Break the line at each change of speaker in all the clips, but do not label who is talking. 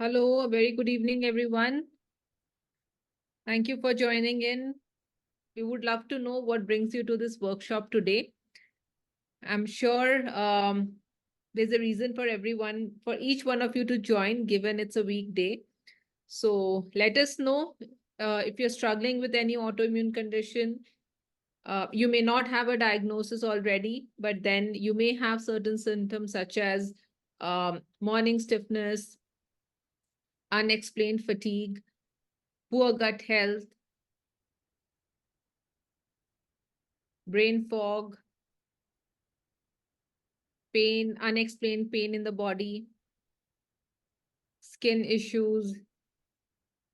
Hello, a very good evening, everyone. Thank you for joining in. We would love to know what brings you to this workshop today. I'm sure there's a reason for everyone, for each one of you to join, given it's a weekday. So let us know if you're struggling with any autoimmune condition. You may not have a diagnosis already, but then you may have certain symptoms such as morning stiffness, unexplained fatigue, poor gut health, brain fog, pain, unexplained pain in the body, skin issues.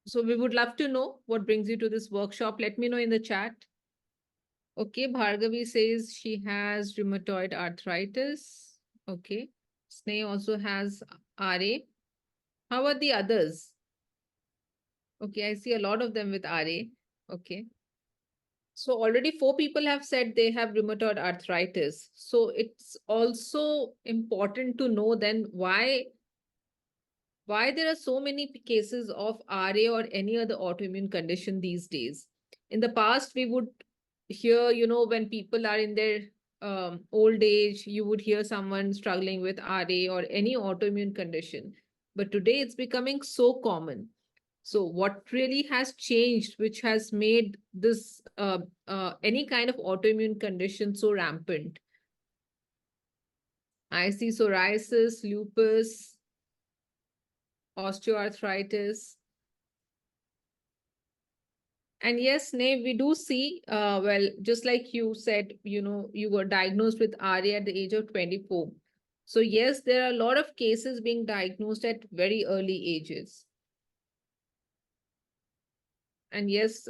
So we would love to know what brings you to this workshop. Let me know in the chat. Okay, Bhargavi says she has rheumatoid arthritis. Okay. Sneh also has RA. How are the others? Okay, I see a lot of them with RA. Okay. So already 4 people have said they have rheumatoid arthritis. So it's also important to know then why there are so many cases of RA or any other autoimmune condition these days. In the past, we would hear, when people are in their old age, you would hear someone struggling with RA or any autoimmune condition. But today it's becoming so common. So, what really has changed, which has made this any kind of autoimmune condition so rampant? I see psoriasis, lupus, osteoarthritis. And yes, Nave, we do see, well, just like you said, you were diagnosed with RA at the age of 24. So yes, there are a lot of cases being diagnosed at very early ages. And yes,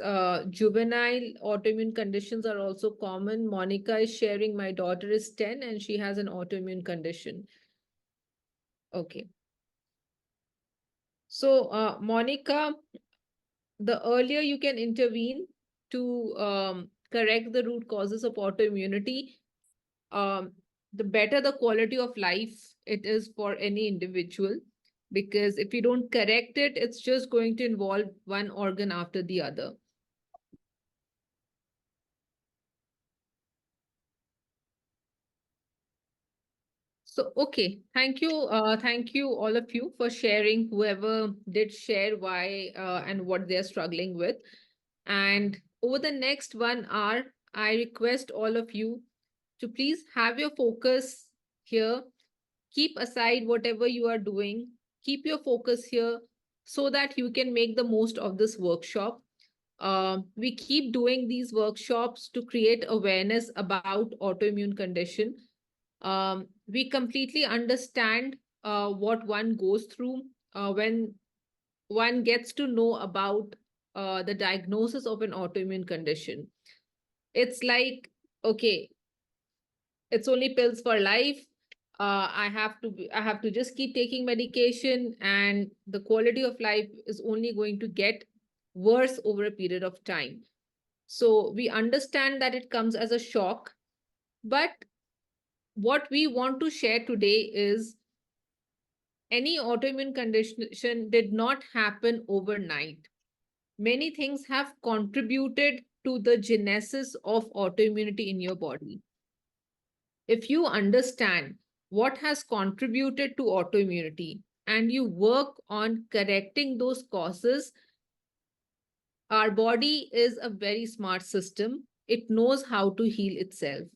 juvenile autoimmune conditions are also common. Monica is sharing, my daughter is 10 and she has an autoimmune condition. Okay. So, Monica, the earlier you can intervene to correct the root causes of autoimmunity, um, the better the quality of life it is for any individual. Because if you don't correct it, it's just going to involve one organ after the other. So, okay, thank you. Thank you, all of you, for sharing, whoever did share why and what they're struggling with. And over the next 1 hour, I request all of you to please have your focus here. Keep aside whatever you are doing. Keep your focus here so that you can make the most of this workshop. We keep doing these workshops to create awareness about autoimmune condition. We completely understand what one goes through when one gets to know about the diagnosis of an autoimmune condition. It's like, okay, it's only pills for life. I have to just keep taking medication, and the quality of life is only going to get worse over a period of time. So we understand that it comes as a shock, but what we want to share today is any autoimmune condition did not happen overnight. Many things have contributed to the genesis of autoimmunity in your body. If you understand what has contributed to autoimmunity and you work on correcting those causes, our body is a very smart system. It knows how to heal itself.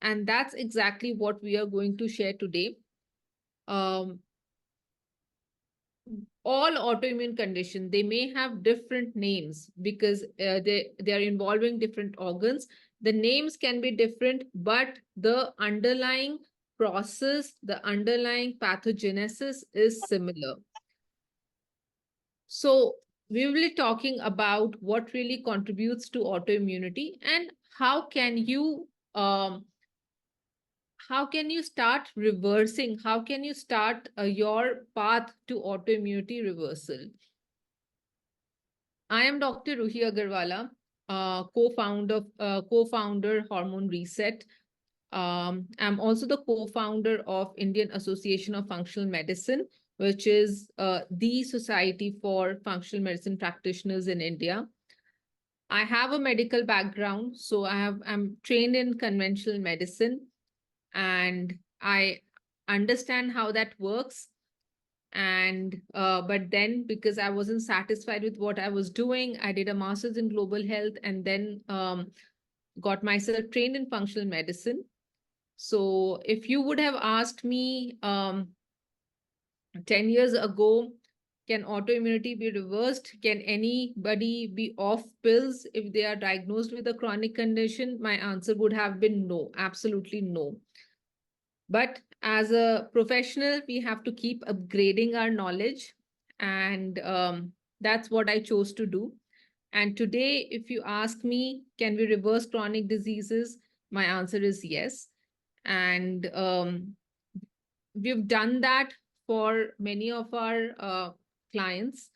And that's exactly what we are going to share today. Um, all autoimmune condition, they may have different names because they are involving different organs. The names can be different, but the underlying process, the underlying pathogenesis is similar. So we will be talking about what really contributes to autoimmunity and how can you um, how can you start reversing, how can you start your path to autoimmunity reversal. I am Dr. Ruhi Agarwala, co-founder Hormone Reset. I'm also the co-founder of Indian Association of Functional Medicine, which is the Society for Functional Medicine Practitioners in India. I have a medical background, so I'm trained in conventional medicine, and I understand how that works. And but then, because I wasn't satisfied with what I was doing, I did a master's in global health, and then got myself trained in functional medicine. So if you would have asked me 10 years ago, can autoimmunity be reversed? Can anybody be off pills if they are diagnosed with a chronic condition? My answer would have been no, absolutely no. But as a professional, we have to keep upgrading our knowledge. And that's what I chose to do. And today, if you ask me, can we reverse chronic diseases? My answer is yes. And we've done that for many of our clients.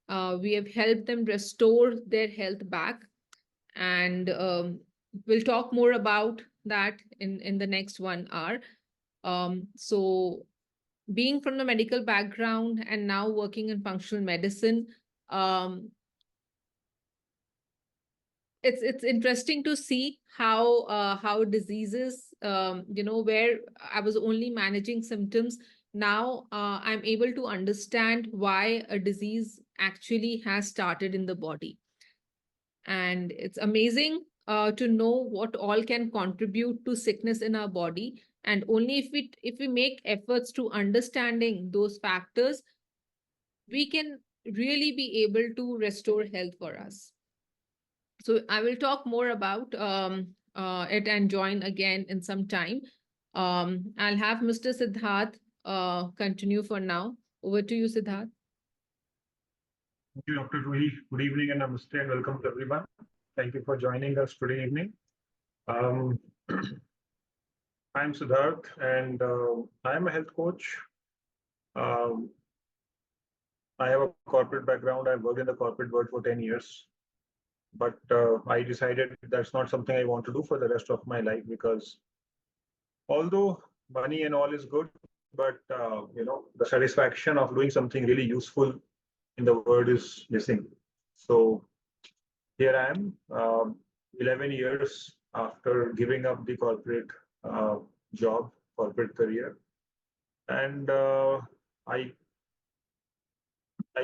We have helped them restore their health back. And we'll talk more about that in the next 1 hour. So being from the medical background and now working in functional medicine, it's interesting to see how diseases, where I was only managing symptoms, now I'm able to understand why a disease actually has started in the body. And it's amazing to know what all can contribute to sickness in our body. And only if we make efforts to understanding those factors, we can really be able to restore health for us. So I will talk more about it and join again in some time. I'll have Mr. Siddarth continue for now. Over to you, Siddarth.
Thank you, Dr. Ruhi. Good evening and namaste and welcome to everyone. Thank you for joining us today evening. I'm Siddarth and I'm a health coach. I have a corporate background. I've worked in the corporate world for 10 years. But I decided that's not something I want to do for the rest of my life, because although money and all is good, but the satisfaction of doing something really useful in the world is missing. So here I am, 11 years after giving up the corporate job, corporate career, and I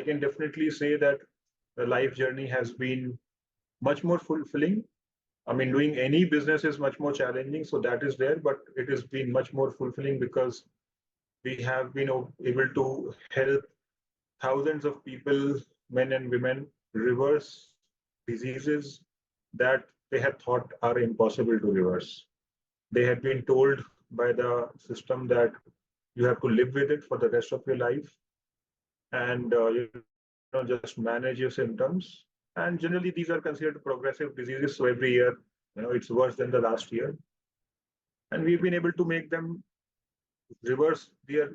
can definitely say that the life journey has been much more fulfilling. I mean, doing any business is much more challenging, so that is there, but it has been much more fulfilling because we have been able to help thousands of people, men and women, reverse diseases that they had thought are impossible to reverse. They had been told by the system that you have to live with it for the rest of your life and just manage your symptoms. And generally, these are considered progressive diseases. So every year, it's worse than the last year. And we've been able to make them reverse their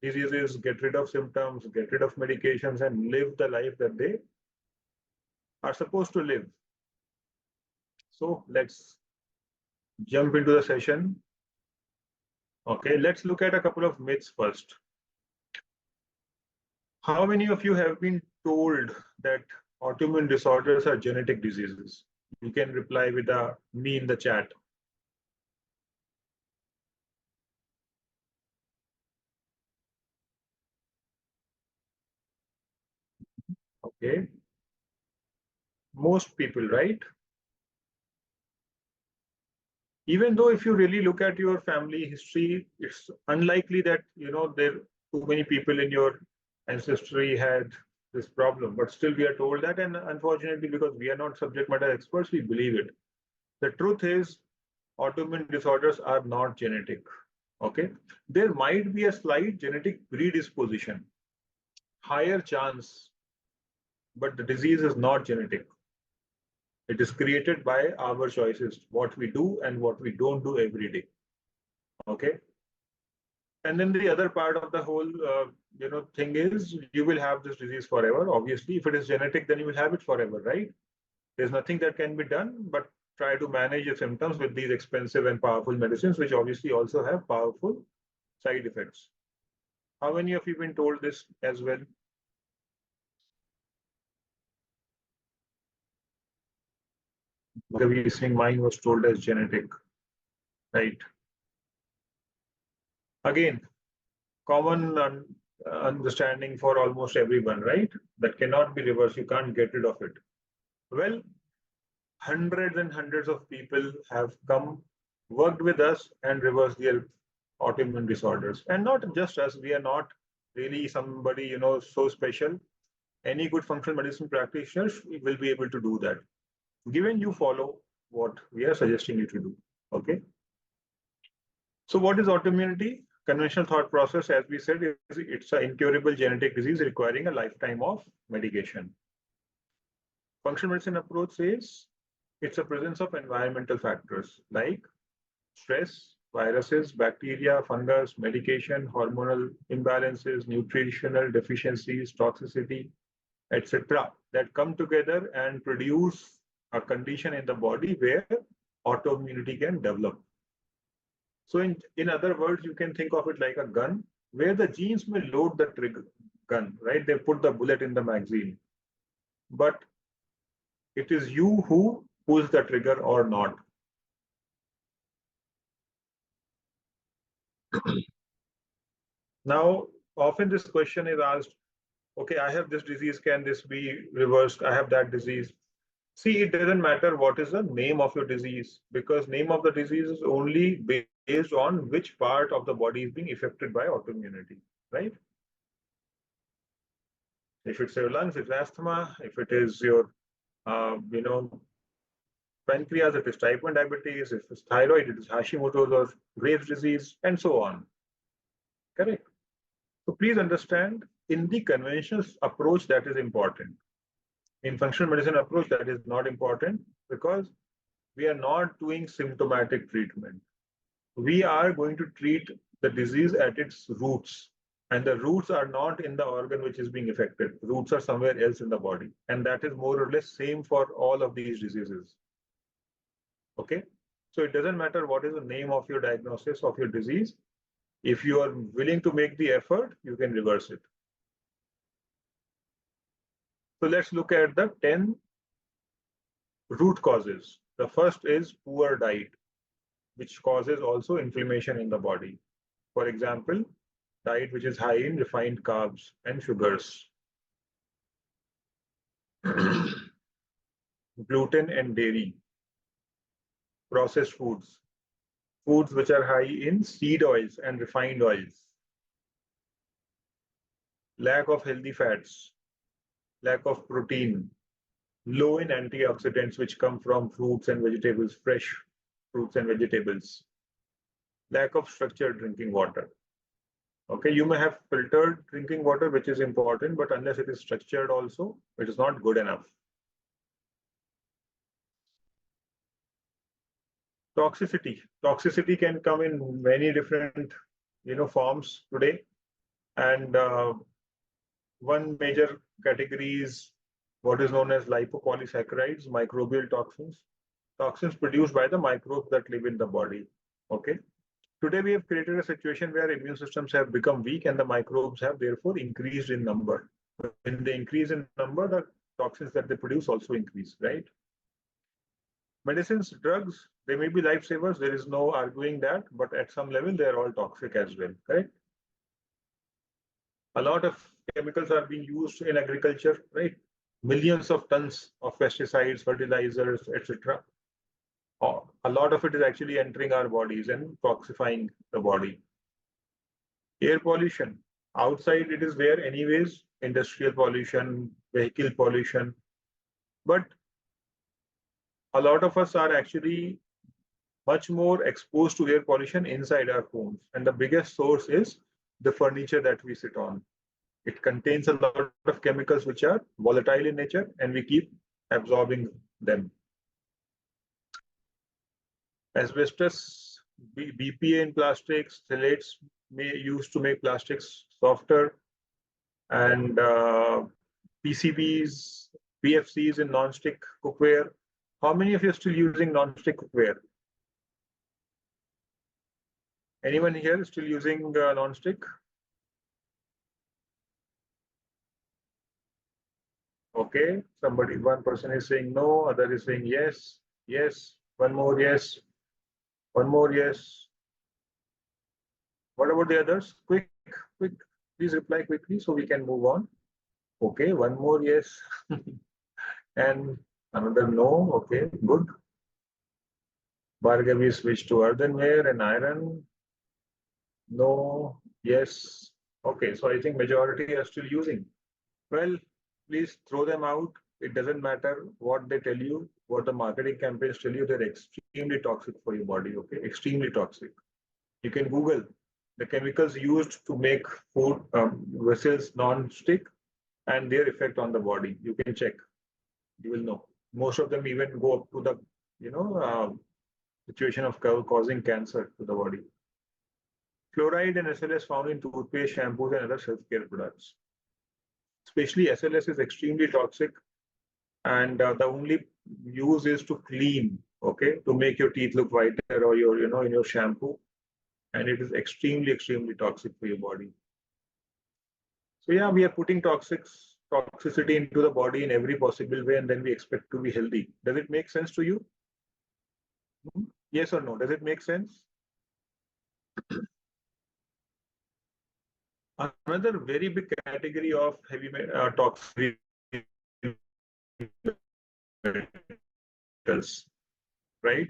diseases, get rid of symptoms, get rid of medications, and live the life that they are supposed to live. So let's jump into the session. Okay, let's look at a couple of myths first. How many of you have been told that autoimmune disorders are genetic diseases? You can reply with a me in the chat. Okay. Most people, right? Even though if you really look at your family history, it's unlikely that there too many people in your ancestry had this problem, but still we are told that, and unfortunately, because we are not subject matter experts, we believe it. The truth is, autoimmune disorders are not genetic. Okay, there might be a slight genetic predisposition, higher chance, but the disease is not genetic. It is created by our choices, what we do and what we don't do every day. Okay. And then the other part of the whole, thing is you will have this disease forever. Obviously, if it is genetic, then you will have it forever, right? There's nothing that can be done, but try to manage your symptoms with these expensive and powerful medicines, which obviously also have powerful side effects. How many of you been told this as well? The reasoning mine was told as genetic, right? Again, common understanding for almost everyone, right? That cannot be reversed. You can't get rid of it. Well, hundreds and hundreds of people have come, worked with us, and reversed their autoimmune disorders. And not just us. We are not really somebody so special. Any good functional medicine practitioner will be able to do that, given you follow what we are suggesting you to do. Okay. So what is autoimmunity? Conventional thought process, as we said, is it's an incurable genetic disease requiring a lifetime of medication. Functional medicine approach says it's a presence of environmental factors like stress, viruses, bacteria, fungus, medication, hormonal imbalances, nutritional deficiencies, toxicity, etc., that come together and produce a condition in the body where autoimmunity can develop. So in other words, you can think of it like a gun where the genes may load the trigger gun, right? They put the bullet in the magazine, but it is you who pulls the trigger or not. Now, often this question is asked, okay, I have this disease, can this be reversed? I have that disease. See, it doesn't matter what is the name of your disease, because name of the disease is only based on which part of the body is being affected by autoimmunity, right? If it's your lungs, it's asthma. If it is your, pancreas, it is type 1 diabetes. If it's thyroid, it is Hashimoto's or Graves' disease, and so on. Correct? So please understand, in the conventional approach, that is important. In functional medicine approach, that is not important because we are not doing symptomatic treatment. We are going to treat the disease at its roots. And the roots are not in the organ which is being affected. Roots are somewhere else in the body. And that is more or less same for all of these diseases. Okay? So it doesn't matter what is the name of your diagnosis of your disease. If you are willing to make the effort, you can reverse it. So let's look at the 10 root causes. The first is poor diet, which causes also inflammation in the body. For example, diet which is high in refined carbs and sugars, gluten and dairy, processed foods, foods which are high in seed oils and refined oils, lack of healthy fats, lack of protein, low in antioxidants which come from fruits and vegetables, fresh fruits and vegetables, lack of structured drinking water. Okay, you may have filtered drinking water, which is important, but unless it is structured also, it is not good enough. Toxicity. Toxicity can come in many different, forms today. And one major category is what is known as lipopolysaccharides, microbial toxins, toxins produced by the microbes that live in the body. Okay. Today, we have created a situation where immune systems have become weak and the microbes have therefore increased in number. When they increase in number, the toxins that they produce also increase, right? Medicines, drugs, they may be lifesavers. There is no arguing that, but at some level, they are all toxic as well, correct? A lot of chemicals are being used in agriculture, right? Millions of tons of pesticides, fertilizers, etc. A lot of it is actually entering our bodies and toxifying the body. Air pollution. Outside it is there anyways, industrial pollution, vehicle pollution. But a lot of us are actually much more exposed to air pollution inside our homes. And the biggest source is the furniture that we sit on. It contains a lot of chemicals which are volatile in nature and we keep absorbing them. Asbestos, BPA in plastics, phthalates used to make plastics softer, and PCBs, PFCs in non-stick cookware. How many of you are still using non-stick cookware? Anyone here is still using non-stick? Okay, one person is saying no, other is saying yes, yes, one more yes, one more yes. What about the others? Quick, quick, please reply quickly so we can move on. Okay, one more yes, and another no. Okay, good. Bhargavi switched to earthenware and iron. No, yes. Okay, so I think majority are still using. Well, please throw them out. It doesn't matter what they tell you, what the marketing campaigns tell you, they're extremely toxic for your body, okay? Extremely toxic. You can Google the chemicals used to make food vessels non-stick and their effect on the body. You can check. You will know. Most of them even go up to the, you know, situation of causing cancer to the body. Fluoride and SLS found in toothpaste, shampoos, and other self-care products. Especially SLS is extremely toxic, and the only use is to clean, okay, to make your teeth look whiter or your, in your shampoo, and it is extremely toxic for your body. So yeah, we are putting toxicity into the body in every possible way, and then we expect to be healthy. Does it make sense to you? Yes or no? Does it make sense? Another very big category of heavy toxic metals, right?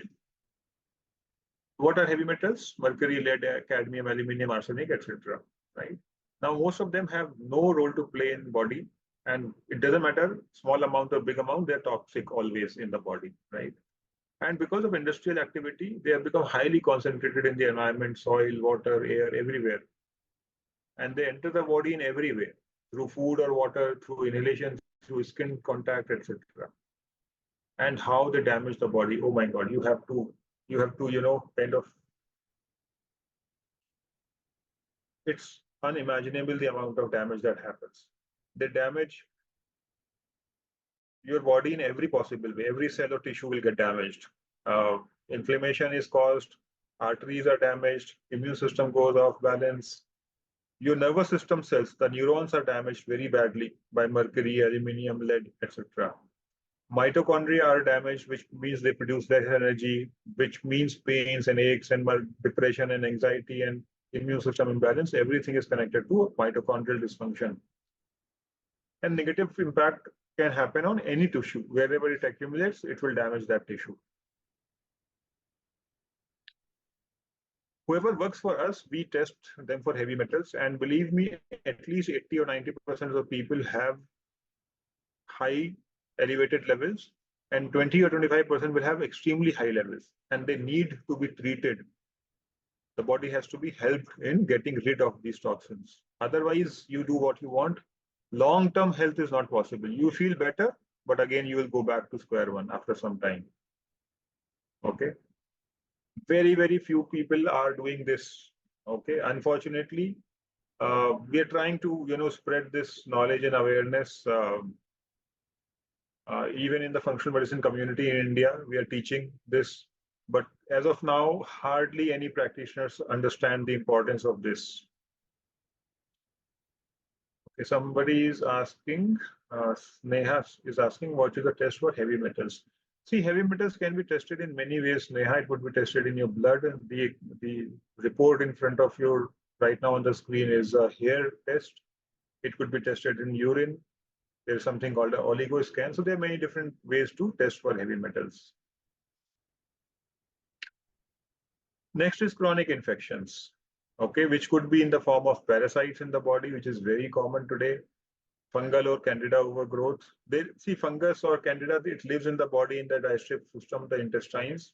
What are heavy metals? Mercury, lead, cadmium, aluminum, arsenic, etc. Right? Now, most of them have no role to play in body, and it doesn't matter small amount or big amount. They're toxic always in the body, right? And because of industrial activity, they have become highly concentrated in the environment, soil, water, air, everywhere, and they enter the body in every way through food or water, through inhalation, through skin contact, etc. And how they damage the body. Oh my God, you have to, kind of, it's unimaginable the amount of damage that happens. They damage your body in every possible way. Every cell or tissue will get damaged. Inflammation is caused, arteries are damaged, immune system goes off balance. Your nervous system cells, the neurons are damaged very badly by mercury, aluminum, lead, etc. Mitochondria are damaged, which means they produce less energy, which means pains and aches and depression and anxiety and immune system imbalance. Everything is connected to mitochondrial dysfunction. And negative impact can happen on any tissue. Wherever it accumulates, it will damage that tissue. Whoever works for us, we test them for heavy metals. And believe me, at least 80 or 90% of the people have high elevated levels, and 20 or 25% will have extremely high levels, and they need to be treated. The body has to be helped in getting rid of these toxins. Otherwise, you do what you want. Long-term health is not possible. You feel better, but again, you will go back to square one after some time. Okay. Very few people are doing this. Okay. Unfortunately, we are trying to, spread this knowledge and awareness. Even in the functional medicine community in India, we are teaching this. But as of now, hardly any practitioners understand the importance of this. Okay, somebody is asking, Neha is asking, what is the test for heavy metals? See, heavy metals can be tested in many ways. Neha, it would be tested in your blood. And the report in front of you right now on the screen is a hair test. It could be tested in urine. There's something called an oligo scan. So there are many different ways to test for heavy metals. Next is chronic infections, okay, which could be in the form of parasites in the body, which is very common today. Fungal or candida overgrowth. See, fungus or candida, it lives in the body in the digestive system, the intestines.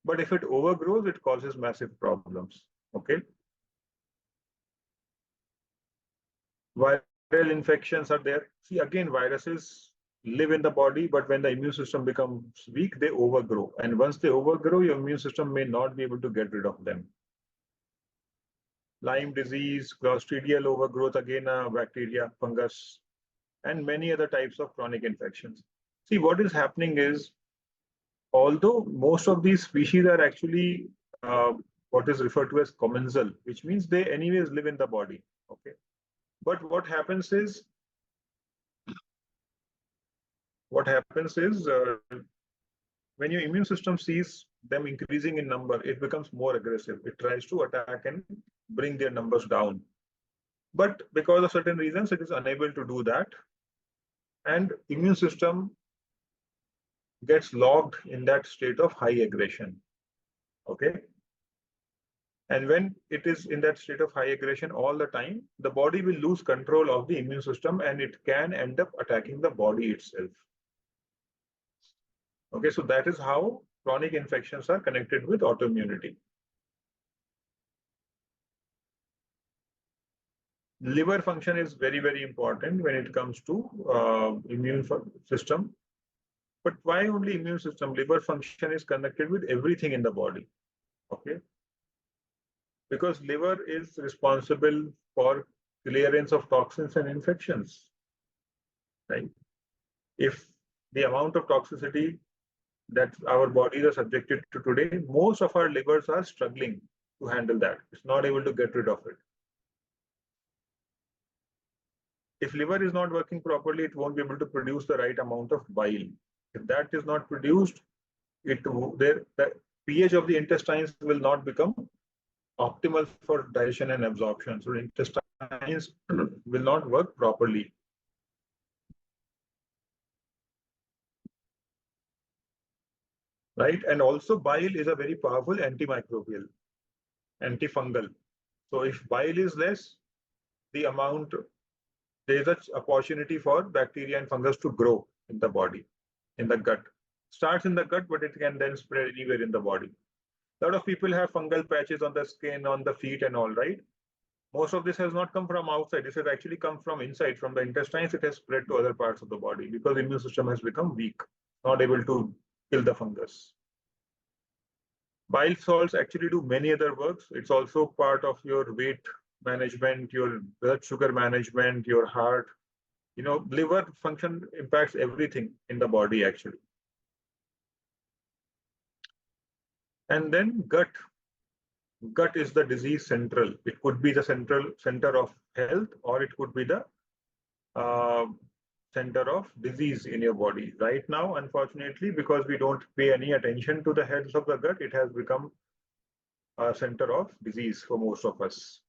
But if it overgrows, it causes massive problems. Okay. Viral infections are there. See, again, viruses live in the body, but when the immune system becomes weak, they overgrow. And once they overgrow, your immune system may not be able to get rid of them. Lyme disease, Clostridial overgrowth, again, bacteria, fungus, and many other types of chronic infections. See, what is happening is, although most of these species are actually what is referred to as commensal, which means they anyways live in the body. Okay. But what happens is what happens is when your immune system sees them increasing in number, it becomes more aggressive. It tries to attack and bring their numbers down. But because of certain reasons, it is unable to do that. And immune system gets locked in that state of high aggression. Okay. And when it is in that state of high aggression all the time, the body will lose control of the immune system and it can end up attacking the body itself. Okay, so that is how chronic infections are connected with autoimmunity. Liver function is very, very important when it comes to immune system. But why only immune system? Liver function is connected with everything in the body. Okay, because liver is responsible for clearance of toxins and infections. Right? If the amount of toxicity that our bodies are subjected to today, most of our livers are struggling to handle that. It's not able to get rid of it. If liver is not working properly, it won't be able to produce the right amount of bile. If that is not produced, the pH of the intestines will not become optimal for digestion and absorption. So the intestines will not work properly. Right? And also bile is a very powerful antimicrobial, antifungal. So if bile is less, the amount, there is an opportunity for bacteria and fungus to grow in the body, in the gut. Starts in the gut, but it can then spread anywhere in the body. A lot of people have fungal patches on the skin, on the feet and all, right? Most of this has not come from outside. This has actually come from inside, from the intestines. It has spread to other parts of the body because the immune system has become weak, not able to kill the fungus. Bile salts actually do many other works. It's also part of your weight management, your blood sugar management, your heart. You know, liver function impacts everything in the body actually. And then gut. Gut is the disease central. It could be the center of health, or it could be the uh, center of disease in your body. Right now, unfortunately, because we don't pay any attention to the health of the gut, it has become a center of disease for most of us.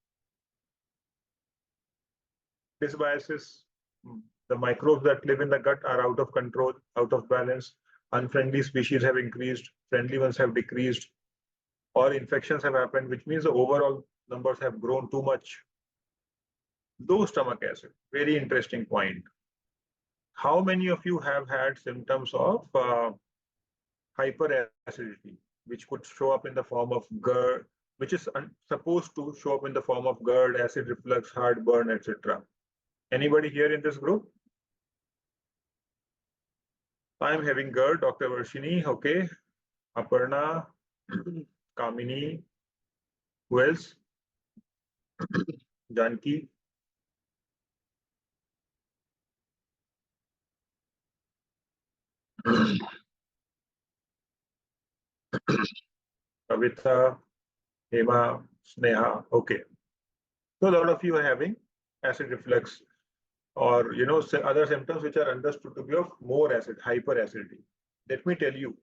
Dysbiosis, the microbes that live in the gut are out of control, out of balance. Unfriendly species have increased, friendly ones have decreased, or infections have happened, which means the overall numbers have grown too much. Low stomach acid, very interesting point. How many of you have had symptoms of hyperacidity, which could show up in the form of GERD, which is supposed to show up in the form of GERD, acid reflux, heartburn, etc. Anybody here in this group? I'm having GERD, Dr. Varshini, okay. Aparna, Kamini, who else? Janki. Kavita, Hema, Sneha, okay. So a lot of you are having acid reflux or other symptoms which are understood to be of more acid, hyperacidity. Let me tell you,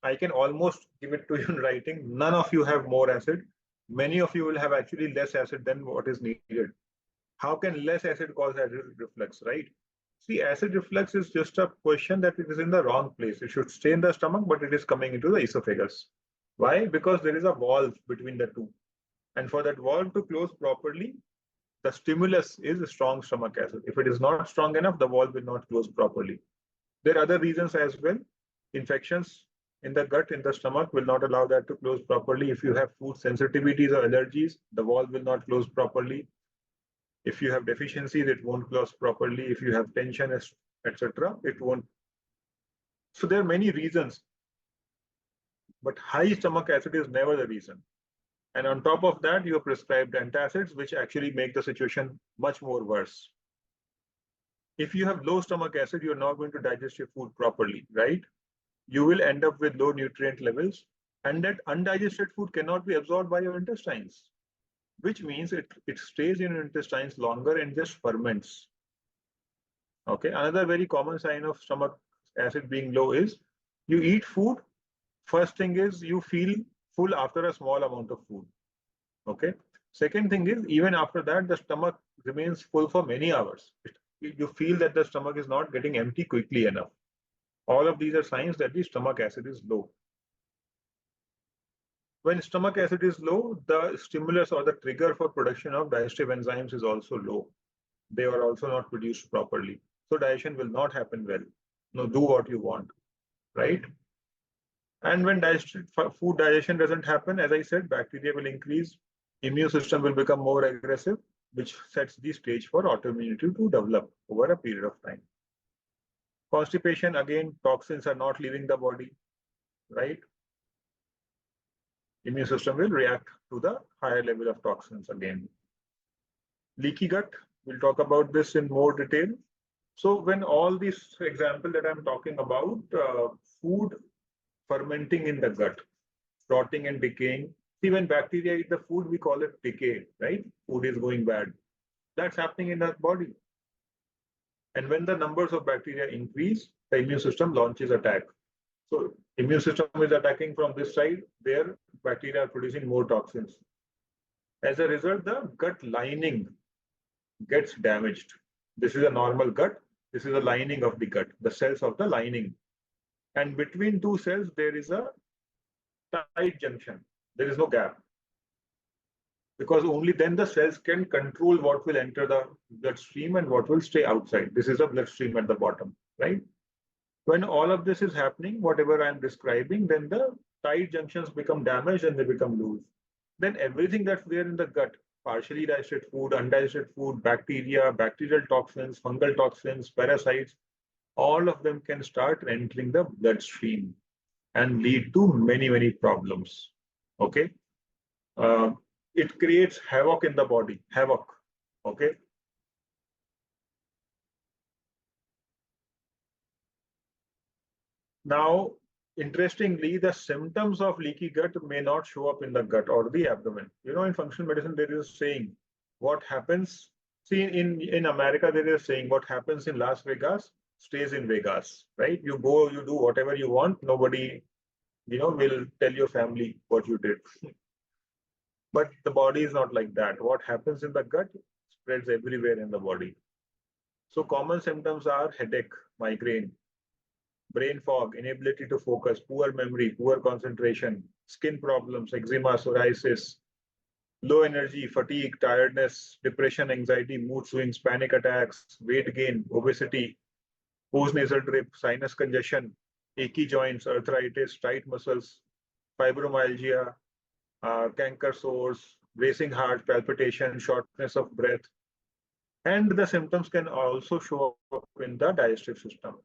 I can almost give it to you in writing. None of you have more acid. Many of you will have actually less acid than what is needed. How can less acid cause acid reflux, right? See, acid reflux is just a question that it is in the wrong place. It should stay in the stomach, but it is coming into the esophagus. Why? Because there is a valve between the two. And for that valve to close properly, the stimulus is a strong stomach acid. If it is not strong enough, the valve will not close properly. There are other reasons as well. Infections in the gut, in the stomach, will not allow that to close properly. If you have food sensitivities or allergies, the valve will not close properly. If you have deficiencies, it won't close properly. If you have tension, etc., it won't. So there are many reasons, but high stomach acid is never the reason. And on top of that, you are prescribed antacids, which actually make the situation much more worse. If you have low stomach acid, you're not going to digest your food properly, right? You will end up with low nutrient levels, and that undigested food cannot be absorbed by your intestines, which means it stays in your intestines longer and just ferments. Okay, another very common sign of stomach acid being low is you eat food. First thing is you feel full after a small amount of food. Okay. Second thing is even after that, the stomach remains full for many hours. You feel that the stomach is not getting empty quickly enough. All of these are signs that the stomach acid is low. When stomach acid is low, the stimulus or the trigger for production of digestive enzymes is also low. They are also not produced properly. So digestion will not happen well. No, do what you want, right? And when food digestion doesn't happen, as I said, bacteria will increase, immune system will become more aggressive, which sets the stage for autoimmunity to develop over a period of time. Constipation, again, toxins are not leaving the body, right? Immune system will react to the higher level of toxins again. Leaky gut, we'll talk about this in more detail. So when all these example that I'm talking about, food fermenting in the gut, rotting and decaying. See, when bacteria eat the food, we call it decay, right? Food is going bad. That's happening in our body. And when the numbers of bacteria increase, the immune system launches attack. So immune system is attacking from this side, where bacteria are producing more toxins. As a result, the gut lining gets damaged. This is a normal gut. This is a lining of the gut, the cells of the lining. And between two cells, there is a tight junction. There is no gap. Because only then the cells can control what will enter the bloodstream and what will stay outside. This is a bloodstream at the bottom, right? When all of this is happening, whatever I'm describing, then the tight junctions become damaged and they become loose. Then everything that's there in the gut, partially digested food, undigested food, bacteria, bacterial toxins, fungal toxins, parasites, all of them can start entering the bloodstream and lead to many, many problems. Okay. Uh, it creates havoc in the body, havoc. Okay. Now, interestingly, the symptoms of leaky gut may not show up in the gut or the abdomen. You know, in functional medicine, there is a saying, what happens, see, in America, there is a saying, what happens in Las Vegas stays in Vegas, right? You go, you do whatever you want. Nobody, will tell your family what you did. But the body is not like that. What happens in the gut spreads everywhere in the body. So common symptoms are headache, migraine, brain fog, inability to focus, poor memory, poor concentration, skin problems, eczema, psoriasis, low energy, fatigue, tiredness, depression, anxiety, mood swings, panic attacks, weight gain, obesity, postnasal drip, sinus congestion, achy joints, arthritis, tight muscles, fibromyalgia, canker sores, racing heart, palpitation, shortness of breath. And the symptoms can also show up in the digestive system,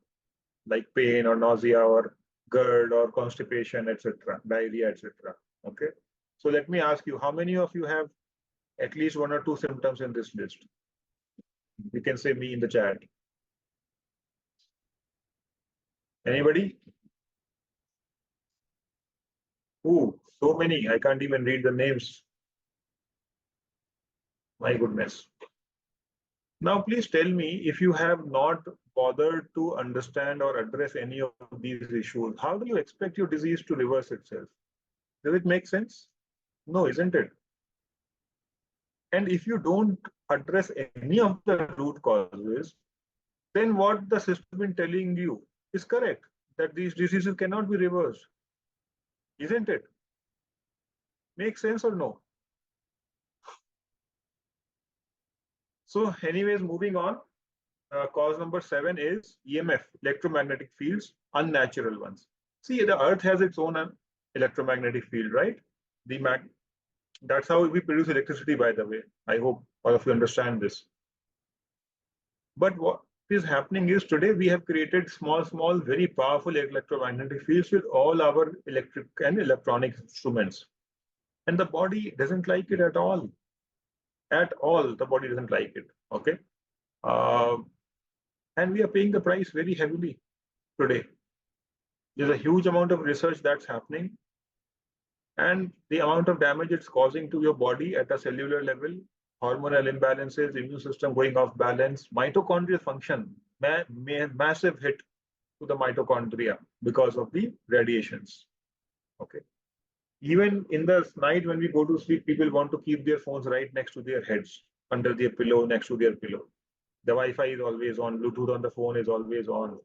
like pain or nausea or GERD or constipation, etc., diarrhea, etc. Okay. So let me ask you, how many of you have at least one or two symptoms in this list? You can say me in the chat. Anybody? Ooh, so many. I can't even read the names. My goodness. Now, please tell me if you have not bothered to understand or address any of these issues, how do you expect your disease to reverse itself? Does it make sense? No, isn't it? And if you don't address any of the root causes, then what the system has been telling you is correct, that these diseases cannot be reversed. Isn't it? Make sense or no? So anyways, moving on, cause number 7 is EMF, electromagnetic fields, unnatural ones. See, the earth has its own electromagnetic field, right? That's how we produce electricity, by the way. I hope all of you understand this. But what is happening is today we have created small, very powerful electromagnetic fields with all our electric and electronic instruments. And the body doesn't like it at all. At all, the body doesn't like it. Okay. And we are paying the price very heavily today. There's a huge amount of research that's happening. And the amount of damage it's causing to your body at a cellular level, hormonal imbalances, immune system going off balance, mitochondrial function, massive hit. to the mitochondria because of the radiations. Okay. Even in the night when we go to sleep, people want to keep their phones right next to their heads, under their pillow, next to their pillow. The Wi-Fi is always on, Bluetooth on the phone is always on.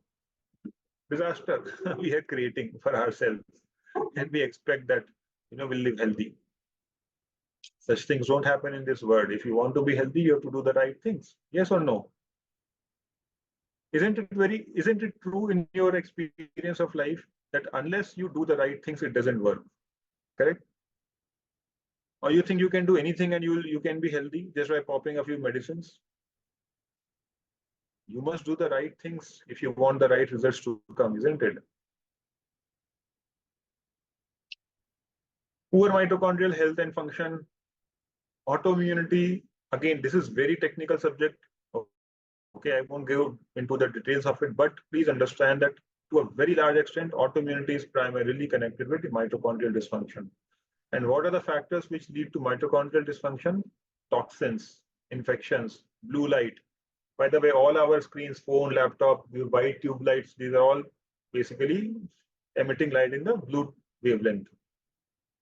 Disaster we are creating for ourselves, and we expect that we'll live healthy. Such things don't happen in this world. If you want to be healthy, you have to do the right things. Yes or no? Isn't it true in your experience of life that unless you do the right things, it doesn't work? Correct? Or you think you can do anything and you can be healthy just by popping a few medicines? You must do the right things if you want the right results to come, isn't it? Poor mitochondrial health and function, autoimmunity. Again, this is very technical subject. Okay, I won't go into the details of it, but please understand that to a very large extent, autoimmunity is primarily connected with mitochondrial dysfunction. And what are the factors which lead to mitochondrial dysfunction? Toxins, infections, blue light. By the way, all our screens, phone, laptop, the white tube lights, these are all basically emitting light in the blue wavelength.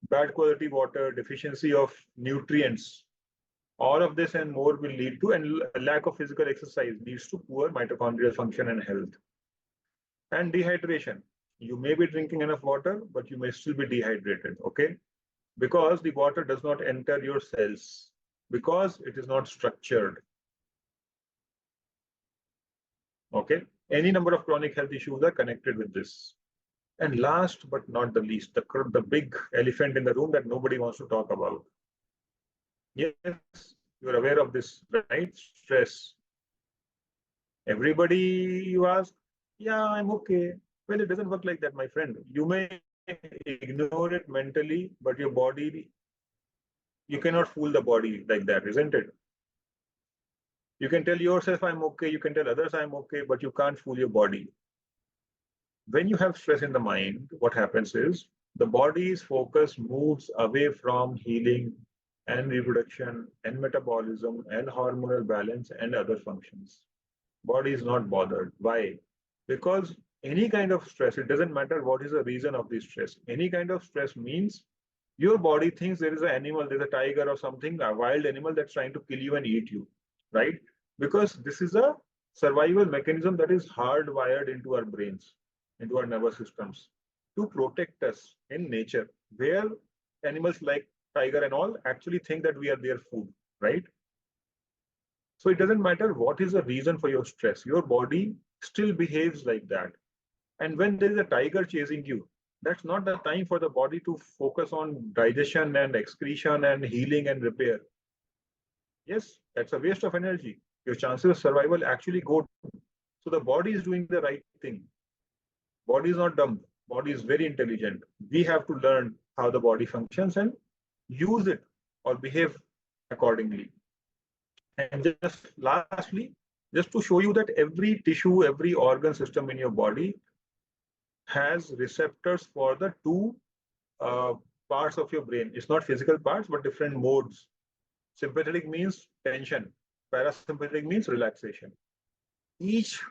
Bad quality water, deficiency of nutrients, all of this and more will lead to, and lack of physical exercise leads to poor mitochondrial function and health. And dehydration. You may be drinking enough water, but you may still be dehydrated, okay? Because the water does not enter your cells, because it is not structured. Okay? Any number of chronic health issues are connected with this. And last but not the least, the big elephant in the room that nobody wants to talk about. Yes, you're aware of this, right? Stress. Everybody, you ask, yeah, I'm okay. Well, it doesn't work like that, my friend. You may ignore it mentally, but your body, you cannot fool the body like that, isn't it? You can tell yourself I'm okay, you can tell others I'm okay, but you can't fool your body. When you have stress in the mind, what happens is the body's focus moves away from healing and reproduction and metabolism and hormonal balance and other functions. Body is not bothered. Why? Because any kind of stress, it doesn't matter what is the reason of the stress. Any kind of stress means your body thinks there is an animal, there's a tiger or something, a wild animal that's trying to kill you and eat you, right? Because this is a survival mechanism that is hardwired into our brains, into our nervous systems to protect us in nature, where animals like tiger and all actually think that we are their food, right? So it doesn't matter what is the reason for your stress, your body still behaves like that. And when there is a tiger chasing you, that's not the time for the body to focus on digestion and excretion and healing and repair. Yes, that's a waste of energy. Your chances of survival actually go down. So the body is doing the right thing. Body is not dumb. Body is very intelligent. We have to learn how the body functions and use it or behave accordingly. And just lastly, just to show you that every tissue, every organ system in your body has receptors for the two uh, parts of your brain. It's not physical parts, but different modes. Sympathetic means tension. Parasympathetic means relaxation. Each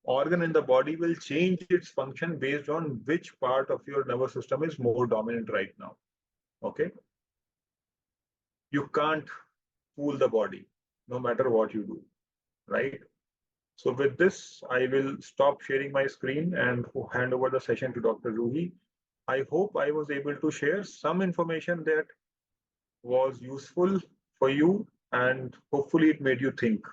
organ in the body will change its function based on which part of your nervous system is more dominant right now. Okay? You can't fool the body, no matter what you do, right? So with this, I will stop sharing my screen and hand over the session to Dr. Ruhi. I hope I was able to share some information that was useful for you, and hopefully it made you think.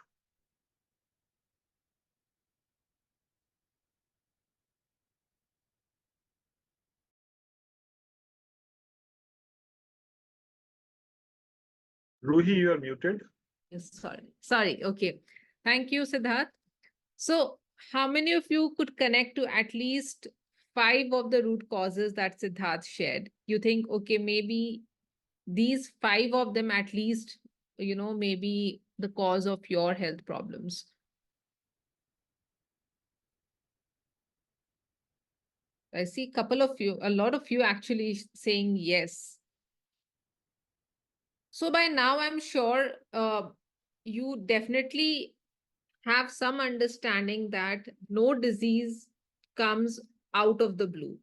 Ruhi, you are muted.
Yes, sorry. Okay. Thank you, Siddarth. So, how many of you could connect to at least 5 of the root causes that Siddarth shared? You think, okay, maybe these 5 of them at least, maybe the cause of your health problems. I see a lot of you actually saying yes. So by now, I'm sure you definitely have some understanding that no disease comes out of the blue.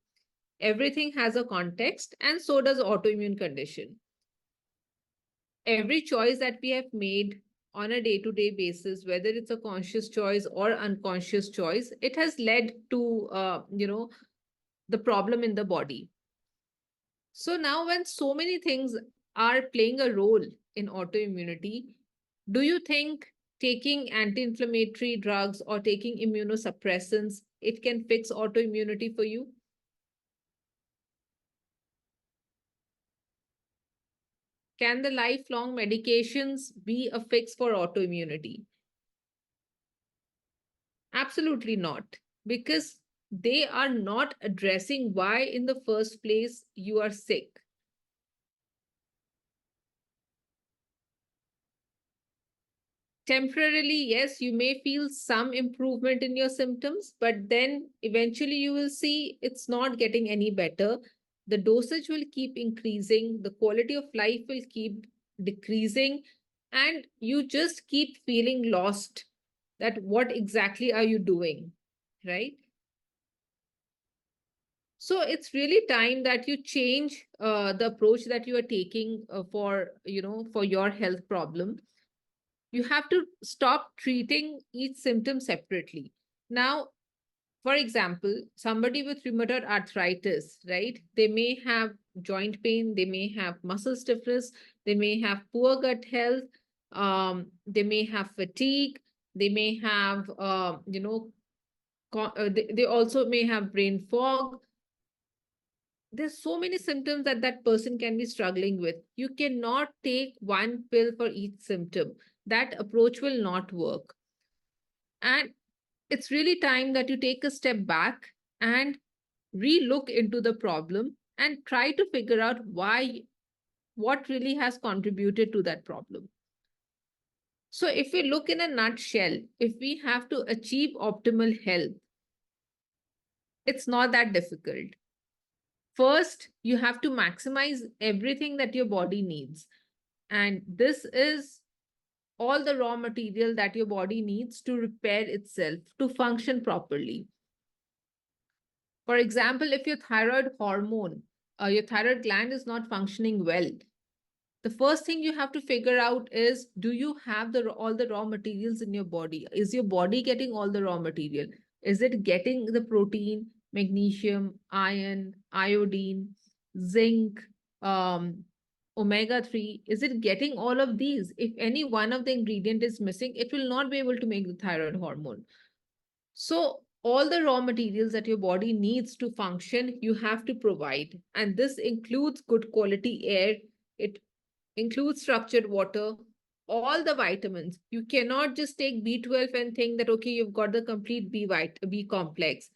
Everything has a context, and so does autoimmune condition. Every choice that we have made on a day-to-day basis, whether it's a conscious choice or unconscious choice, it has led to the problem in the body. So now when so many things are playing a role in autoimmunity, do you think taking anti-inflammatory drugs or taking immunosuppressants, it can fix autoimmunity for you? Can the lifelong medications be a fix for autoimmunity? Absolutely not, because they are not addressing why in the first place you are sick. Temporarily, yes, you may feel some improvement in your symptoms, but then eventually you will see it's not getting any better. The dosage will keep increasing, the quality of life will keep decreasing, and you just keep feeling lost that what exactly are you doing, right? So it's really time that you change the approach that you are taking for your health problem. You have to stop treating each symptom separately. Now, for example, somebody with rheumatoid arthritis, right? They may have joint pain, they may have muscle stiffness, they may have poor gut health, they may have fatigue, they may have, they also may have brain fog. There's so many symptoms that that person can be struggling with. You cannot take one pill for each symptom. That approach will not work. And it's really time that you take a step back and re-look into the problem and try to figure out what really has contributed to that problem. So if we look in a nutshell, if we have to achieve optimal health, it's not that difficult. First, you have to maximize everything that your body needs. And this is all the raw material that your body needs to repair itself, to function properly. For example, if your thyroid hormone, your thyroid gland is not functioning well, the first thing you have to figure out is, do you have all the raw materials in your body? Is your body getting all the raw material? Is it getting the protein, magnesium, iron, iodine, zinc, um, omega 3? Is it getting all of these? If any one of the ingredient is missing, it will not be able to make the thyroid hormone. So all the raw materials that your body needs to function, you have to provide. And this includes good quality air. It includes structured water, all the vitamins. You cannot just take B12 and think that, okay, you've got the complete B complex.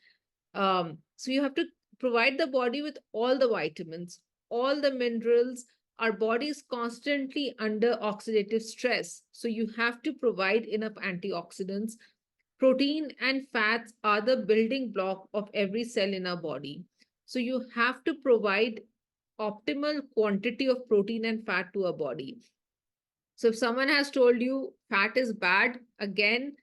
So you have to provide the body with all the vitamins, all the minerals. Our body is constantly under oxidative stress. So you have to provide enough antioxidants. Protein and fats are the building block of every cell in our body. So you have to provide optimal quantity of protein and fat to our body. So if someone has told you fat is bad, again,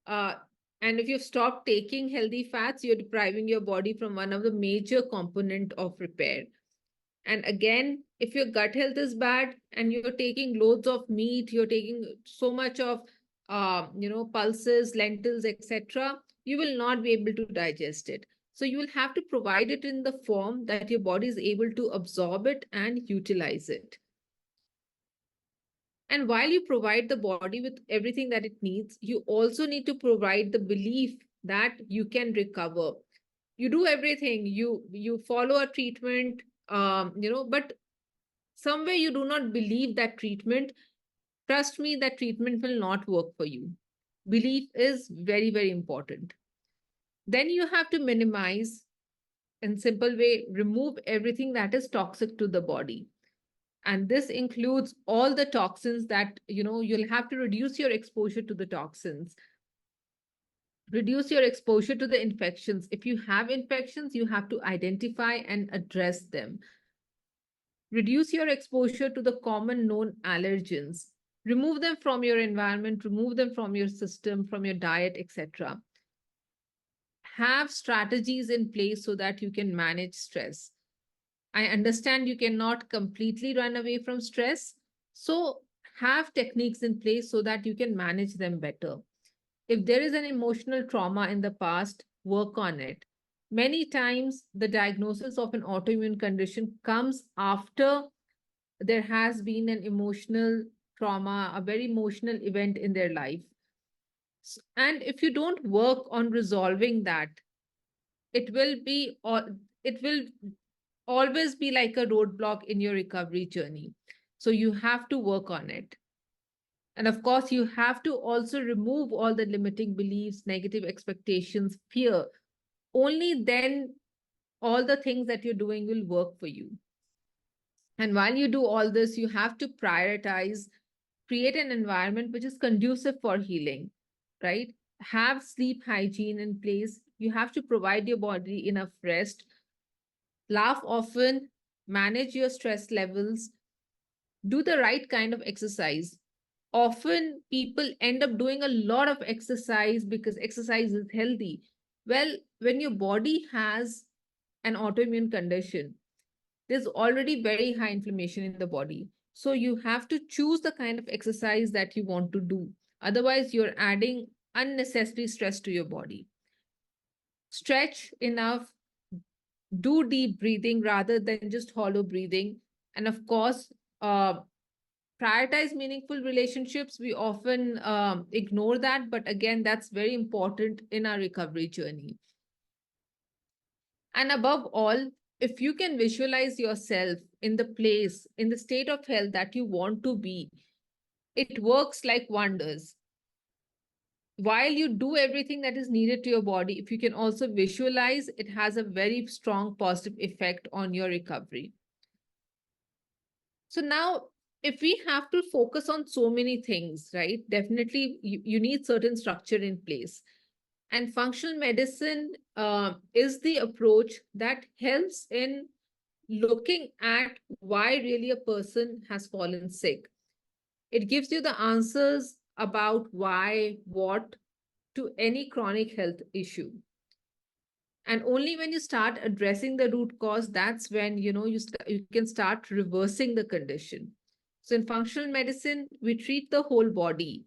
uh, and if you've stopped taking healthy fats, you're depriving your body from one of the major component of repair. And again, if your gut health is bad and you're taking loads of meat, you're taking so much of pulses, lentils, etc., you will not be able to digest it. So you will have to provide it in the form that your body is able to absorb it and utilize it. And while you provide the body with everything that it needs, you also need to provide the belief that you can recover. You do everything, you follow a treatment, but somewhere you do not believe that treatment. Trust me, that treatment will not work for you. Belief is very, very important. Then you have to minimize, in simple way, remove everything that is toxic to the body. And this includes all the toxins that, you'll have to reduce your exposure to the toxins, reduce your exposure to the infections. If you have infections, you have to identify and address them. Reduce your exposure to the common known allergens. Remove them from your environment, remove them from your system, from your diet, etc. have strategies in place so that you can manage stress. I understand you cannot completely run away from stress. So have techniques in place so that you can manage them better. If there is an emotional trauma in the past, work on it. Many times, the diagnosis of an autoimmune condition comes after there has been an emotional trauma, a very emotional event in their life. And if you don't work on resolving that, it will be, it will always be like a roadblock in your recovery journey. So you have to work on it. And of course, you have to also remove all the limiting beliefs, negative expectations, fear. Only then all the things that you're doing will work for you. And while you do all this, you have to prioritize, create an environment which is conducive for healing, right? Have sleep hygiene in place. You have to provide your body enough rest. Laugh often, manage your stress levels, do the right kind of exercise. Often people end up doing a lot of exercise because exercise is healthy. Well, when your body has an autoimmune condition, there's already very high inflammation in the body. So you have to choose the kind of exercise that you want to do. Otherwise, you're adding unnecessary stress to your body. Stretch enough, do deep breathing rather than just hollow breathing. And of course, prioritize meaningful relationships. We often ignore that, but again, that's very important in our recovery journey. And above all, if you can visualize yourself in the place, in the state of health that you want to be, it works like wonders. While you do everything that is needed to your body, if you can also visualize, it has a very strong positive effect on your recovery. So now, if we have to focus on so many things, right, definitely you need certain structure in place. And functional medicine is the approach that helps in looking at why really a person has fallen sick. It gives you the answers about why, what to any chronic health issue. And only when you start addressing the root cause, that's when you can start reversing the condition. So in functional medicine, we treat the whole body.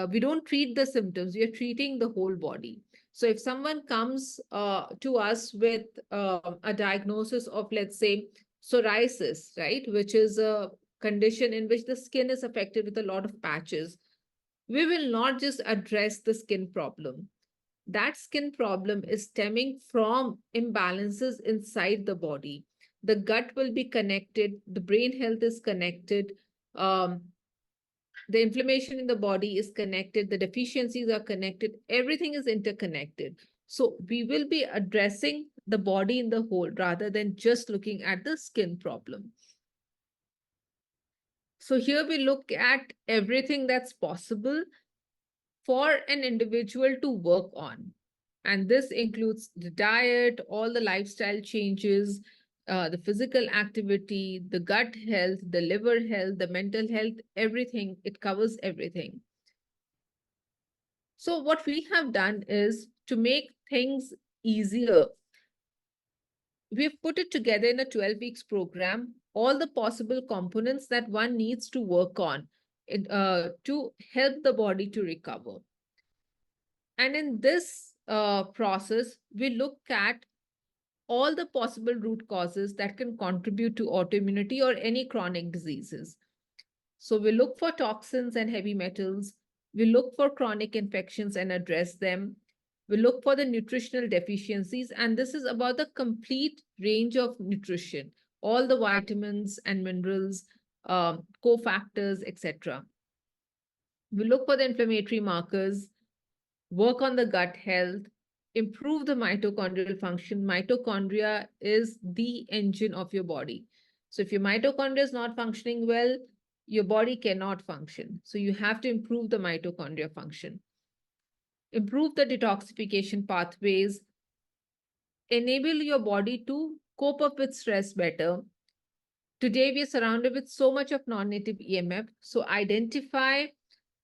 We don't treat the symptoms, we are treating the whole body. So if someone comes to us with a diagnosis of, let's say, psoriasis, right, which is a condition in which the skin is affected with a lot of patches, we will not just address the skin problem. That skin problem is stemming from imbalances inside the body. The gut will be connected, the brain health is connected, um, the inflammation in the body is connected, the deficiencies are connected, everything is interconnected. So we will be addressing the body in the whole rather than just looking at the skin problem. So here we look at everything that's possible for an individual to work on. And this includes the diet, all the lifestyle changes, the physical activity, the gut health, the liver health, the mental health, everything. It covers everything. So what we have done is to make things easier. We've put it together in a 12 weeks program, all the possible components that one needs to work on to help the body to recover. And in this process, we look at all the possible root causes that can contribute to autoimmunity or any chronic diseases. So we look for toxins and heavy metals. We look for chronic infections and address them. We look for the nutritional deficiencies, and this is about the complete range of nutrition, all the vitamins and minerals, cofactors, etc. We look for the inflammatory markers, work on the gut health, improve the mitochondrial function. Mitochondria is the engine of your body. So if your mitochondria is not functioning well, your body cannot function. So you have to improve the mitochondria function. Improve the detoxification pathways, enable your body to cope up with stress better. Today, we are surrounded with so much of non-native EMF. So identify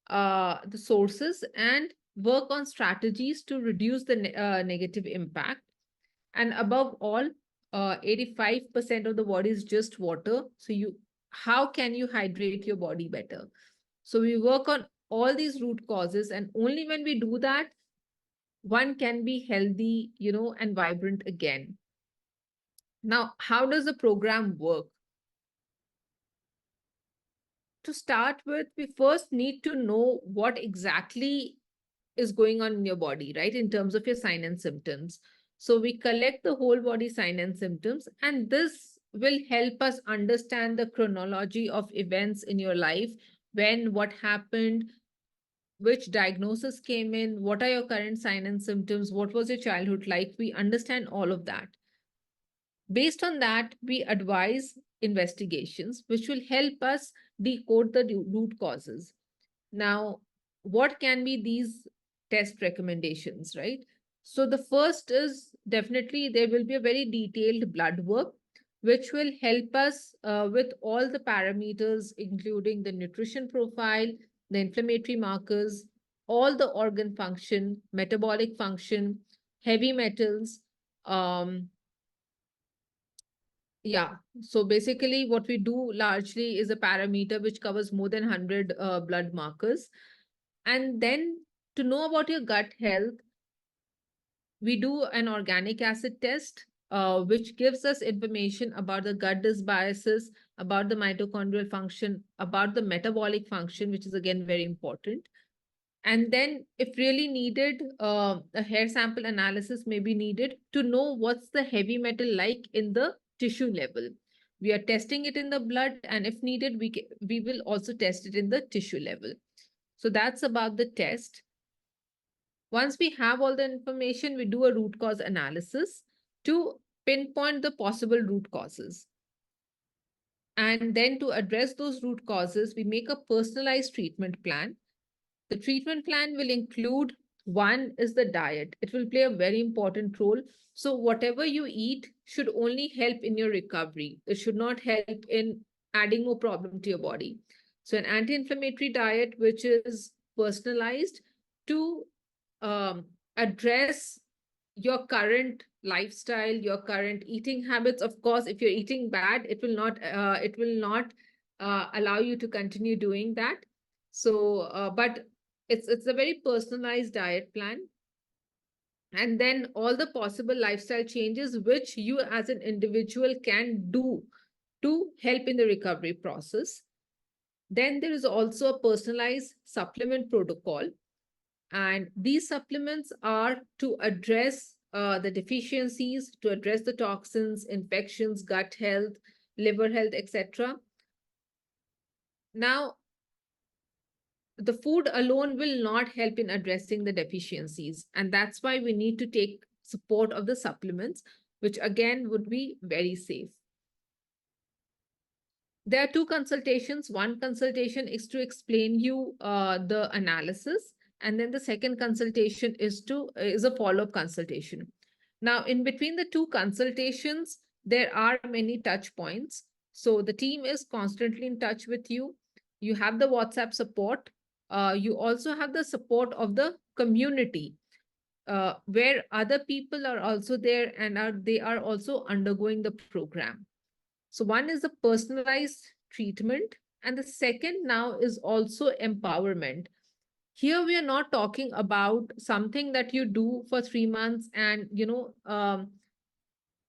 the sources and work on strategies to reduce the negative impact. And above all, 85% of the body is just water. So how can you hydrate your body better? So we work on all these root causes, and only when we do that, one can be healthy, and vibrant again. Now, how does the program work? To start with, we first need to know what exactly is going on in your body, right? In terms of your sign and symptoms. So we collect the whole body sign and symptoms, and this will help us understand the chronology of events in your life, when, what happened, which diagnosis came in, what are your current sign and symptoms, what was your childhood like. We understand all of that. Based on that, we advise investigations, which will help us decode the root causes. Now, what can be these test recommendations, right? So, the first is definitely there will be a very detailed blood work, which will help us with all the parameters, including the nutrition profile, the inflammatory markers, all the organ function, metabolic function, heavy metals. Um, yeah. So basically, what we do largely is a parameter which covers more than 100 blood markers. And then to know about your gut health, we do an organic acid test, which gives us information about the gut dysbiosis, about the mitochondrial function, about the metabolic function, which is again very important. And then, if really needed, a hair sample analysis may be needed to know what's the heavy metal like in the tissue level. We are testing it in the blood, and if needed, we will also test it in the tissue level. So that's about the test. Once we have all the information, we do a root cause analysis to pinpoint the possible root causes. And then to address those root causes, we make a personalized treatment plan. The treatment plan will include, one is the diet. It will play a very important role. So whatever you eat should only help in your recovery. It should not help in adding more problem to your body. So an anti-inflammatory diet, which is personalized to um, address your current lifestyle, your current eating habits. Of course, if you're eating bad, it will not allow you to continue doing that. So, but it's a very personalized diet plan, and then all the possible lifestyle changes which you as an individual can do to help in the recovery process. Then there is also a personalized supplement protocol, and these supplements are to address the deficiencies, to address the toxins, infections, gut health, liver health, etc. Now, the food alone will not help in addressing the deficiencies. And that's why we need to take support of the supplements, which again would be very safe. There are two consultations. One consultation is to explain you the analysis, and then the second consultation is a follow-up consultation. Now, in between the two consultations, there are many touch points. So the team is constantly in touch with you. You have the WhatsApp support. You also have the support of the community, where other people are also there and they are also undergoing the program. So one is the personalized treatment, and the second now is also empowerment. Here we are not talking about something that you do for 3 months and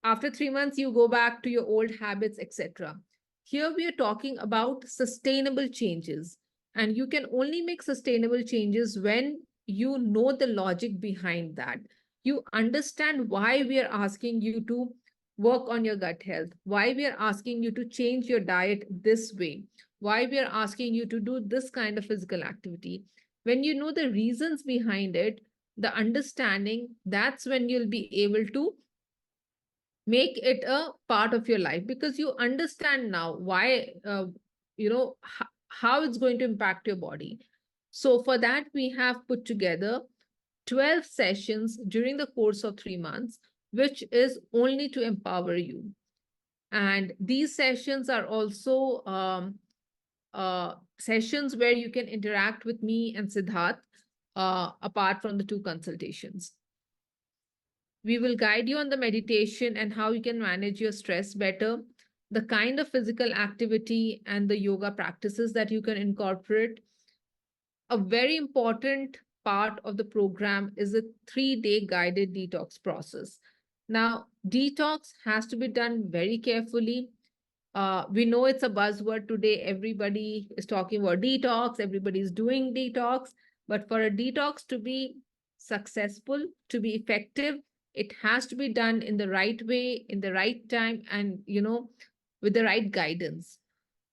after 3 months you go back to your old habits, etc. Here we are talking about sustainable changes, and you can only make sustainable changes when you know the logic behind that. You understand why we are asking you to work on your gut health, why we are asking you to change your diet this way, why we are asking you to do this kind of physical activity. When you know the reasons behind it, the understanding, that's when you'll be able to make it a part of your life, because you understand now why how it's going to impact your body. So for that, we have put together 12 sessions during the course of 3 months, which is only to empower you. And these sessions are also sessions where you can interact with me and Siddarth. apart from the 2 consultations. We will guide you on the meditation and how you can manage your stress better, the kind of physical activity and the yoga practices that you can incorporate. A very important part of the program is a 3-day guided detox process. Now, detox has to be done very carefully. We know it's a buzzword today. Everybody is talking about detox, everybody is doing detox. But for a detox to be successful, to be effective, it has to be done in the right way, in the right time, and with the right guidance.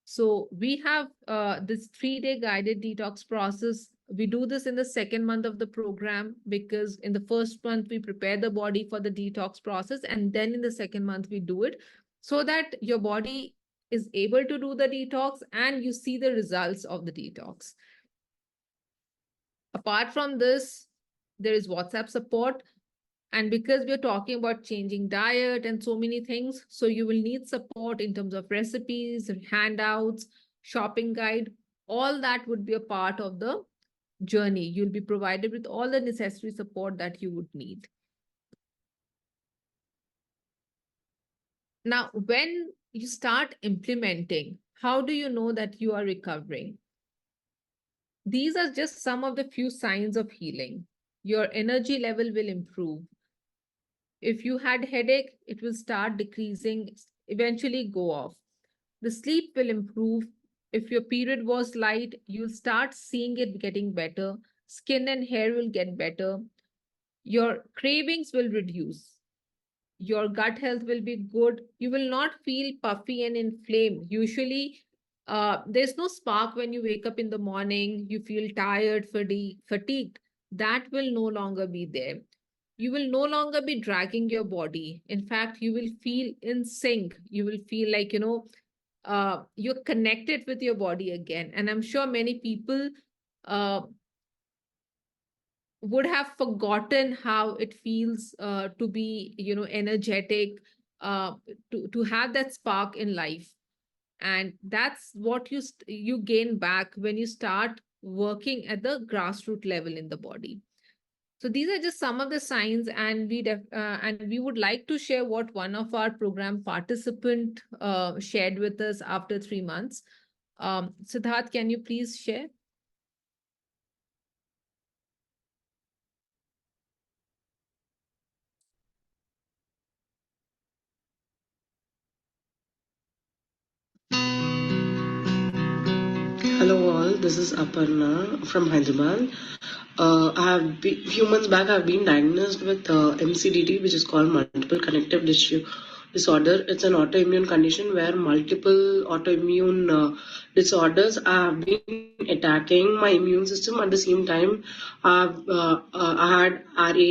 So we have this 3-day guided detox process. We do this in the second month of the program because in the first month we prepare the body for the detox process, and then in the second month we do it so that your body is able to do the detox and you see the results of the detox. Apart from this, there is WhatsApp support. And because we're talking about changing diet and so many things, so you will need support in terms of recipes, handouts, shopping guide. All that would be a part of the journey. You'll be provided with all the necessary support that you would need. Now, when you start implementing, how do you know that you are recovering? These are just some of the few signs of healing. Your energy level will improve. If you had headache, it will start decreasing, eventually go off. The sleep will improve. If your period was light, you'll start seeing it getting better. Skin and hair will get better. Your cravings will reduce. Your gut health will be good. You will not feel puffy and inflamed. Usually, there's no spark when you wake up in the morning. You feel tired, fatigued. That will no longer be there. You will no longer be dragging your body. In fact, you will feel in sync. You will feel like, you're connected with your body again. And I'm sure many people uh, would have forgotten how it feels to be, energetic, uh, to have that spark in life. And that's what you gain back when you start working at the grassroots level in the body. So these are just some of the signs, and we would like to share what one of our program participant shared with us after 3 months. Siddarth, can you please share?
Hello all, this is Aparna from Hyderabad. Few months back I've been diagnosed with MCDD, which is called multiple connective tissue disorder. It's an autoimmune condition where multiple autoimmune disorders have been attacking my immune system. At the same time, I had RA,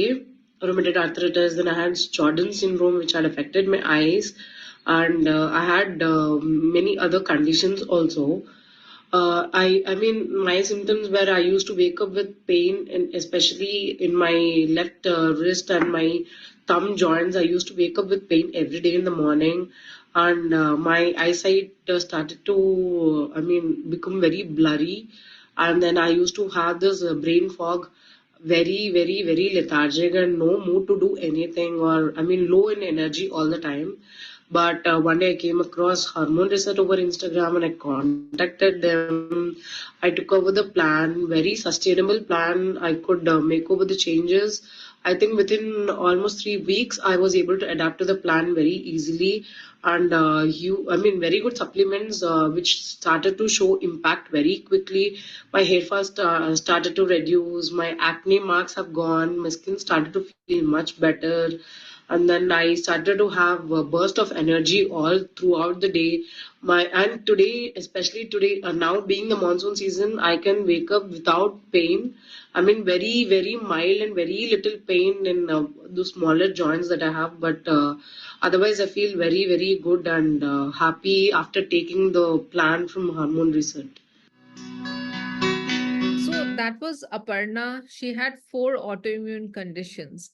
rheumatoid arthritis, then I had Jordan syndrome, which had affected my eyes, and I had many other conditions also. I mean, my symptoms were I used to wake up with pain, and especially in my left wrist and my thumb joints. I used to wake up with pain every day in the morning, and my eyesight started to, become very blurry. And then I used to have this brain fog, very, very, very lethargic and no mood to do anything, or low in energy all the time. But one day I came across Hormone Research over Instagram and I contacted them. I took over the plan, very sustainable plan. I could make over the changes. I think within almost 3 weeks, I was able to adapt to the plan very easily. And very good supplements which started to show impact very quickly. My hair fall started to reduce. My acne marks have gone. My skin started to feel much better, and then I started to have a burst of energy all throughout the day. And today, especially today, now being the monsoon season, I can wake up without pain. Very, very mild and very little pain in the smaller joints that I have, but otherwise, I feel very, very good and happy after taking the plan from Hormone Research.
So that was Aparna. She had 4 autoimmune conditions: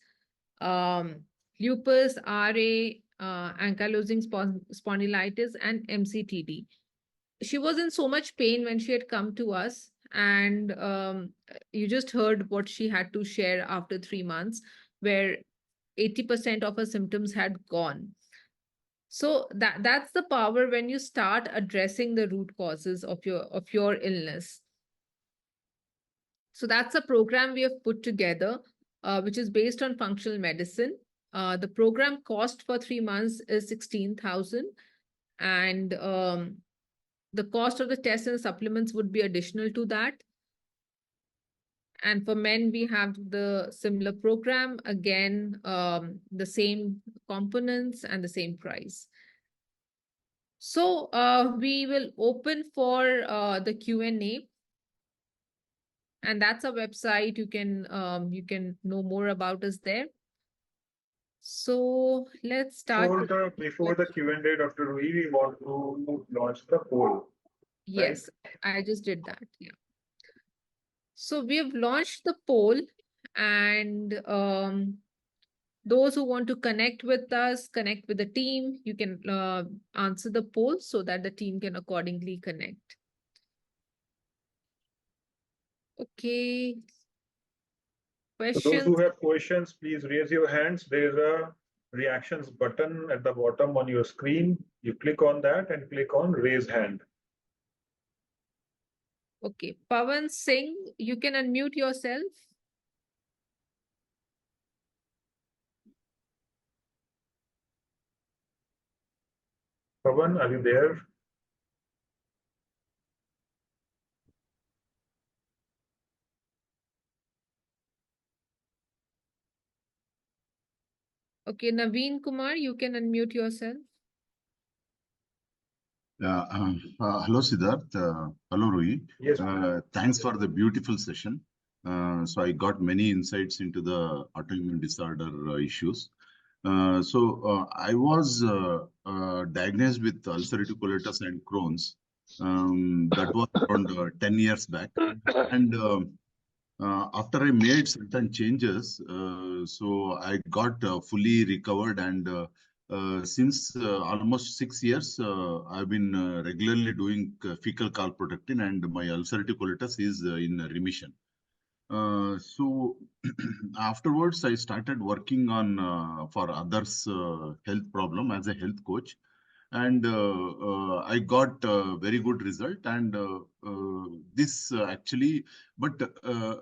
um, lupus, RA, ankylosing spondylitis, and MCTD. She was in so much pain when she had come to us, And you just heard what she had to share after 3 months, where 80% of her symptoms had gone. So that's the power when you start addressing the root causes of your illness. So that's a program we have put together, which is based on functional medicine. The program cost for 3 months is 16,000, and the cost of the tests and supplements would be additional to that. And for men, we have the similar program, again, the same components and the same price. So we will open for the Q&A. And that's a website. You can know more about us there. So let's start.
Before the Q&A, Dr. Ruhi, we want to launch the poll.
Yes, right? I just did that. Yeah. So we have launched the poll, and those who want to connect with us, connect with the team, you can answer the poll so that the team can accordingly connect. Okay. Questions?
So those who have questions, please raise your hands. There is a reactions button at the bottom on your screen. You click on that and click on raise hand.
Okay. Pawan Singh, you can unmute yourself.
Pawan, are you there?
Okay, Naveen Kumar, you can unmute yourself.
Hello, Siddarth. Hello, Ruhi.
Yes.
Thanks for the beautiful session. So I got many insights into the autoimmune disorder issues. I was diagnosed with ulcerative colitis and Crohn's. That was around 10 years back. And after I made certain changes, so I got fully recovered, and since almost 6 years, I've been regularly doing fecal calprotectin, and my ulcerative colitis is in remission. So afterwards, I started working on for others' health problem as a health coach, and I got very good result. And this actually, but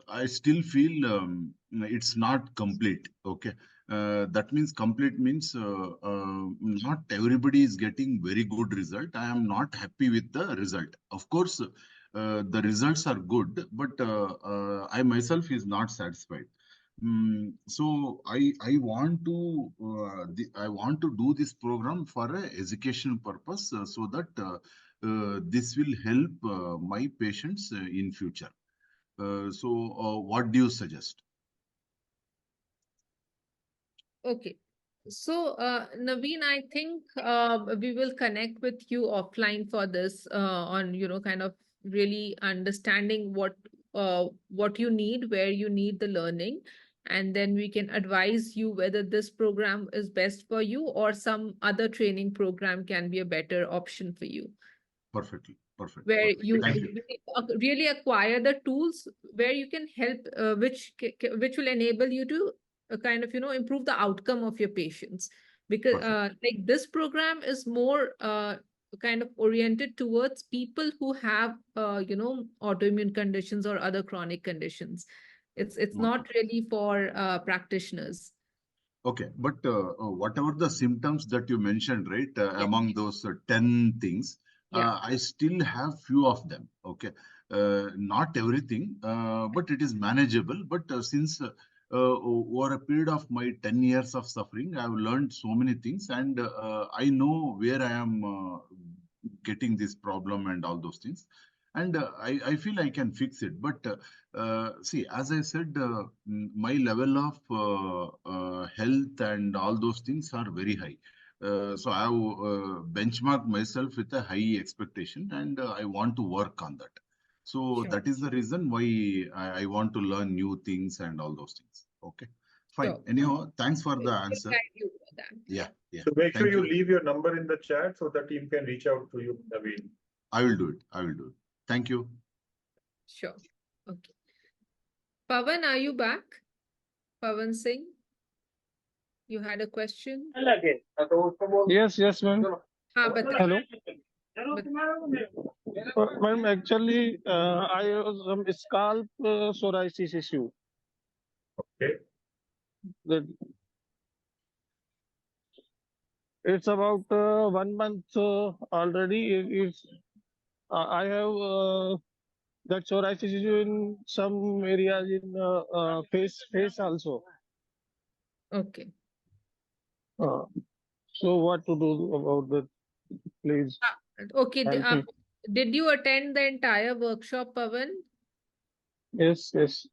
I still feel it's not complete. Okay. That means complete means not everybody is getting very good result. I am not happy with the result. Of course, the results are good, but I myself is not satisfied. So I want to do this program for a education purpose, so that this will help my patients in future. What do you suggest?
Okay. So, Naveen, I think we will connect with you offline for this on, kind of really understanding what you need, where you need the learning, and then we can advise you whether this program is best for you or some other training program can be a better option for you.
Perfectly. Perfect.
Where
Perfect.
you
Thank you.
really acquire the tools where you can help, which will enable you to kind of improve the outcome of your patients, because like this program is more kind of oriented towards people who have autoimmune conditions or other chronic conditions. It's not really for practitioners.
Okay, but whatever the symptoms that you mentioned, right, among those 10 things, I still have few of them. Okay, not everything, but it is manageable. But since over a period of my 10 years of suffering, I have learned so many things, and I know where I am getting this problem and all those things. And I feel I can fix it. But see, as I said, my level of health and all those things are very high. So I have benchmarked myself with a high expectation, and I want to work on that. So that is the reason why I want to learn new things and all those things. Okay, fine.
Sure.
Anyhow, thanks for the
We'll
answer.
guide you for that.
Yeah.
So make sure
Thank
you
you.
leave your number in the chat so the team can reach out to you, Naveen.
I will do it. I will do it. Thank you.
Sure. Okay. Pawan, are you back? Pawan Singh, you had a question?
Yes, yes, ma'am.
हाँ बताइए.
Hello.
बत-
Ma'am, actually, I have some scalp psoriasis issue.
Okay.
That it's about 1 month already. It's I have that psoriasis issue in some areas in face also.
Okay.
Uh, so what to do about that? Please
Okay.
help me.
Did you attend the entire workshop, Pawan?
Yes, yes.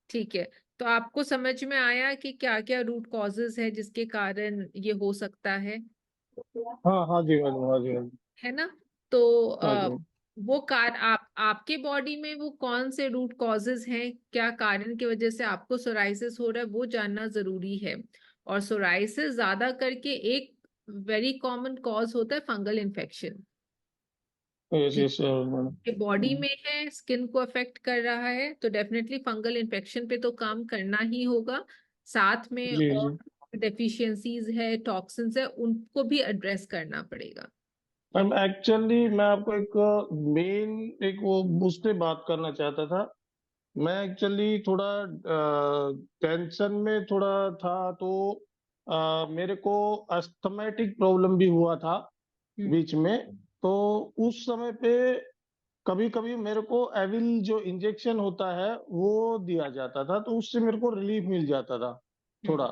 ठीक है. तो आपको समझ में आया कि क्या क्या रूट कॉजेज है जिसके कारण ये हो सकता है
हाँ हाँ जी मैडम, हाँ जी मैडम,
है ना? तो
हाँ जी मैडम।
वो आपके बॉडी में वो कौन से रूट कॉजेज हैं, क्या कारण की वजह से आपको सोराइसिस हो रहा है, वो जानना जरूरी है. और सोराइसिस ज्यादा करके एक वेरी कॉमन कॉज होता है fungal infection.
Yes, yes, madam.
के बॉडी में है, स्किन को अफेक्ट कर रहा है, तो डेफिनेटली फंगल इन्फेक्शन पे तो काम करना ही होगा. साथ में
जी
और
जी
डेफिशिएंसीज है, टॉक्सिन्स है, उनको भी एड्रेस करना पड़ेगा.
मैम, एक्चुअली मैं आपको एक मेन एक वो उस पे बात करना चाहता था। मैं एक्चुअली थोड़ा टेंशन में थोड़ा था, तो मेरे को अस्थमेटिक प्रॉब्लम भी हुआ था बीच में। तो उस समय पे कभी कभी मेरे को एविल जो इंजेक्शन होता है वो दिया जाता था, तो उससे मेरे को रिलीफ मिल जाता था थोड़ा।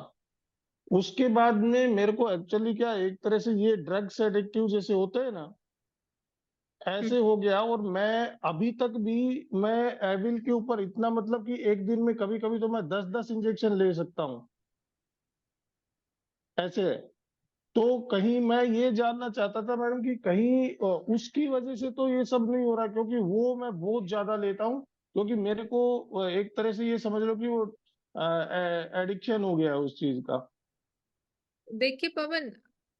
उसके बाद में मेरे को एक्चुअली क्या, एक तरह से ये ड्रग्स एडिक्टिव जैसे होते हैं ना, ऐसे हो गया। और मैं अभी तक भी मैं एविल के ऊपर इतना, मतलब कि एक दिन में कभी कभी तो मैं 10-10 इंजेक्शन ले सकता हूँ ऐसे है। तो कहीं मैं ये जानना चाहता था मैडम कि कहीं उसकी वजह से तो ये सब नहीं हो रहा, क्योंकि वो मैं बहुत ज्यादा लेता हूँ। क्योंकि मेरे को एक तरह से ये समझ लो कि वो एडिक्शन हो गया है उस चीज का।
देखिए पवन,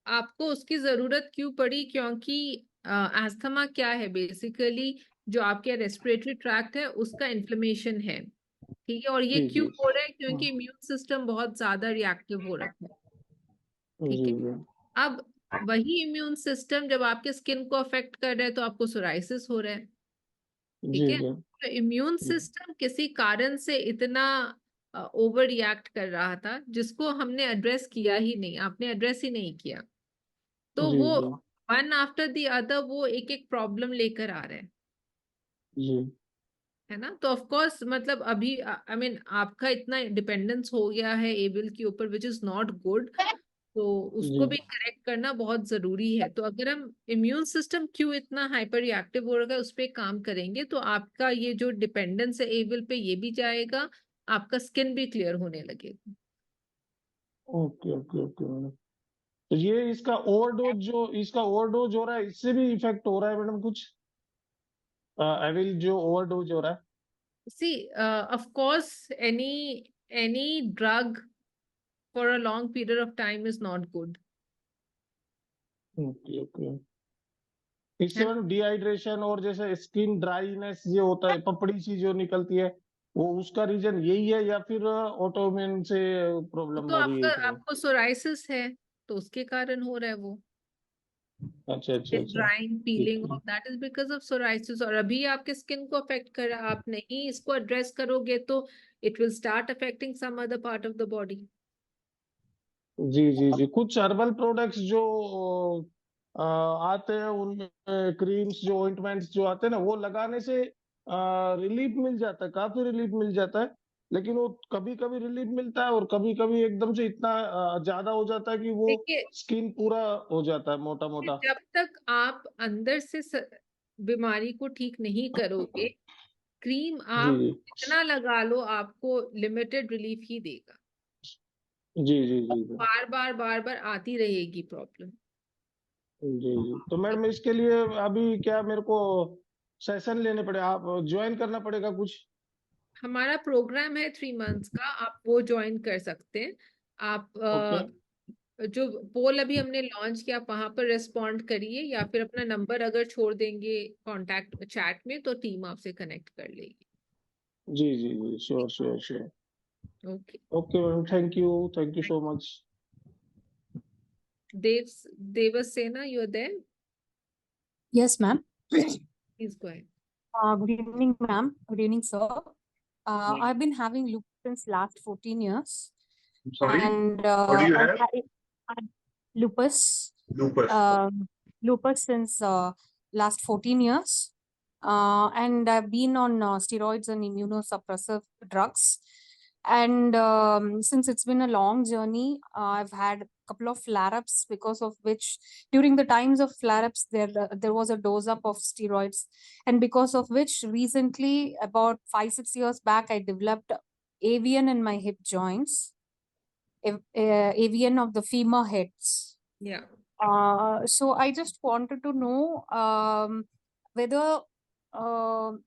आपको उसकी जरूरत क्यों पड़ी? क्योंकि अस्थमा क्या है बेसिकली, जो आपके रेस्पिरेटरी ट्रैक्ट है उसका इन्फ्लेमेशन है. ठीक है. और ये
जी
क्यों
जी।
हो रहा है? क्योंकि
हाँ,
इम्यून सिस्टम बहुत ज्यादा रिएक्टिव हो रखा है. ठीक
जी
है.
जी
अब वही इम्यून सिस्टम जब आपके स्किन को अफेक्ट कर रहा है तो आपको सोराइसिस हो रहा है. ठीक
जी
है.
जी
तो इम्यून
जी
सिस्टम किसी कारण से इतना ओवर रिएक्ट कर रहा था जिसको हमने एड्रेस किया ही नहीं, आपने एड्रेस ही नहीं किया. तो
जी
वो
जी
वन आफ्टर द अदर वो एक एक प्रॉब्लम लेकर आ रहे हैं.
जी
है ना? तो ऑफ कोर्स मतलब अभी आई मीन आपका इतना डिपेंडेंस हो गया है एबल के ऊपर, विच इज नॉट गुड. तो उसको
जी
भी करेक्ट करना बहुत जरूरी है. तो अगर हम इम्यून सिस्टम क्यों इतना हाइपर रिएक्टिव हो रहा है उस पर काम करेंगे तो आपका ये जो डिपेंडेंस है एबल पे ये भी जाएगा, आपका स्किन भी क्लियर होने लगेगा.
Okay okay okay madam. तो ये इसका ओवरडोज हो रहा है, इससे भी इफेक्ट हो रहा है मैडम कुछ? एविल जो ओवरडोज हो रहा है।
See of course any drug for a long period of time is not good.
Okay okay. इससे
है
मैडम डिहाइड्रेशन और जैसे स्किन ड्राईनेस जो होता है, पपड़ी सी जो निकलती है, वो उसका रीजन यही है या फिर ऑटोइम्यून से
वो
प्रॉब्लम
तो
हो रही है
आपका
इसमें?
आपको सोराइसिस है तो उसके कारण हो रहा है वो.
अच्छा अच्छा अच्छा।
ड्राइंग,
ठीक
पीलिंग,
है।
Of that is because of psoriasis. और अभी आपके स्किन को अफेक्ट कर रहा है, आप नहीं इसको एड्रेस करोगे तो it will start affecting some other part of the body.
जी जी जी। कुछ हर्बल प्रोडक्ट्स जो आते हैं उनमें, क्रीम्स जो ऑइंटमेंट्स जो आते हैं ना, वो लगाने से रिलीफ मिल जाता है, काफी रिलीफ मिल जाता है। लेकिन वो कभी कभी रिलीफ मिलता है और कभी कभी एकदम से इतना ज्यादा हो जाता है कि वो
देखिए,
स्किन पूरा हो जाता है मोटा मोटा।
जब तक आप अंदर से बीमारी को ठीक नहीं करोगे, क्रीम
जी
आप
जी
जितना लगा लो आपको लिमिटेड रिलीफ ही देगा.
जी जी जी जी
बार बार बार बार आती रहेगी प्रॉब्लम.
जी जी। तो मैडम इसके लिए अभी क्या मेरे को सेशन लेने पड़े, आप ज्वाइन करना पड़ेगा कुछ?
हमारा प्रोग्राम है 3 मंथ्स का, आप वो ज्वाइन कर सकते हैं. आप
ओके
जो पोल अभी हमने लॉन्च किया आप वहां पर रेस्पॉन्ड करिए, या फिर अपना नंबर अगर छोड़ देंगे कांटेक्ट चैट में तो टीम आपसे कनेक्ट कर लेगी.
जी, sure.
Okay.
Okay ma'am, thank you so much.
Devasena, you're there?
Yes, ma'am.
Please go ahead.
Good evening, ma'am. Good evening, sir. I've been having lupus since last 14 years.
I'm sorry,
And
what do you have?
Lupus.
Lupus.
Lupus since last 14 years. And I've been on steroids and immunosuppressive drugs. And since it's been a long journey, I've had a couple of flare-ups, because of which during the times of flare-ups there was a dose up of steroids, and because of which recently, about 5-6 years back, I developed avian in my hip joints, avian of the femur heads.
Yeah.
So I just wanted to know whether,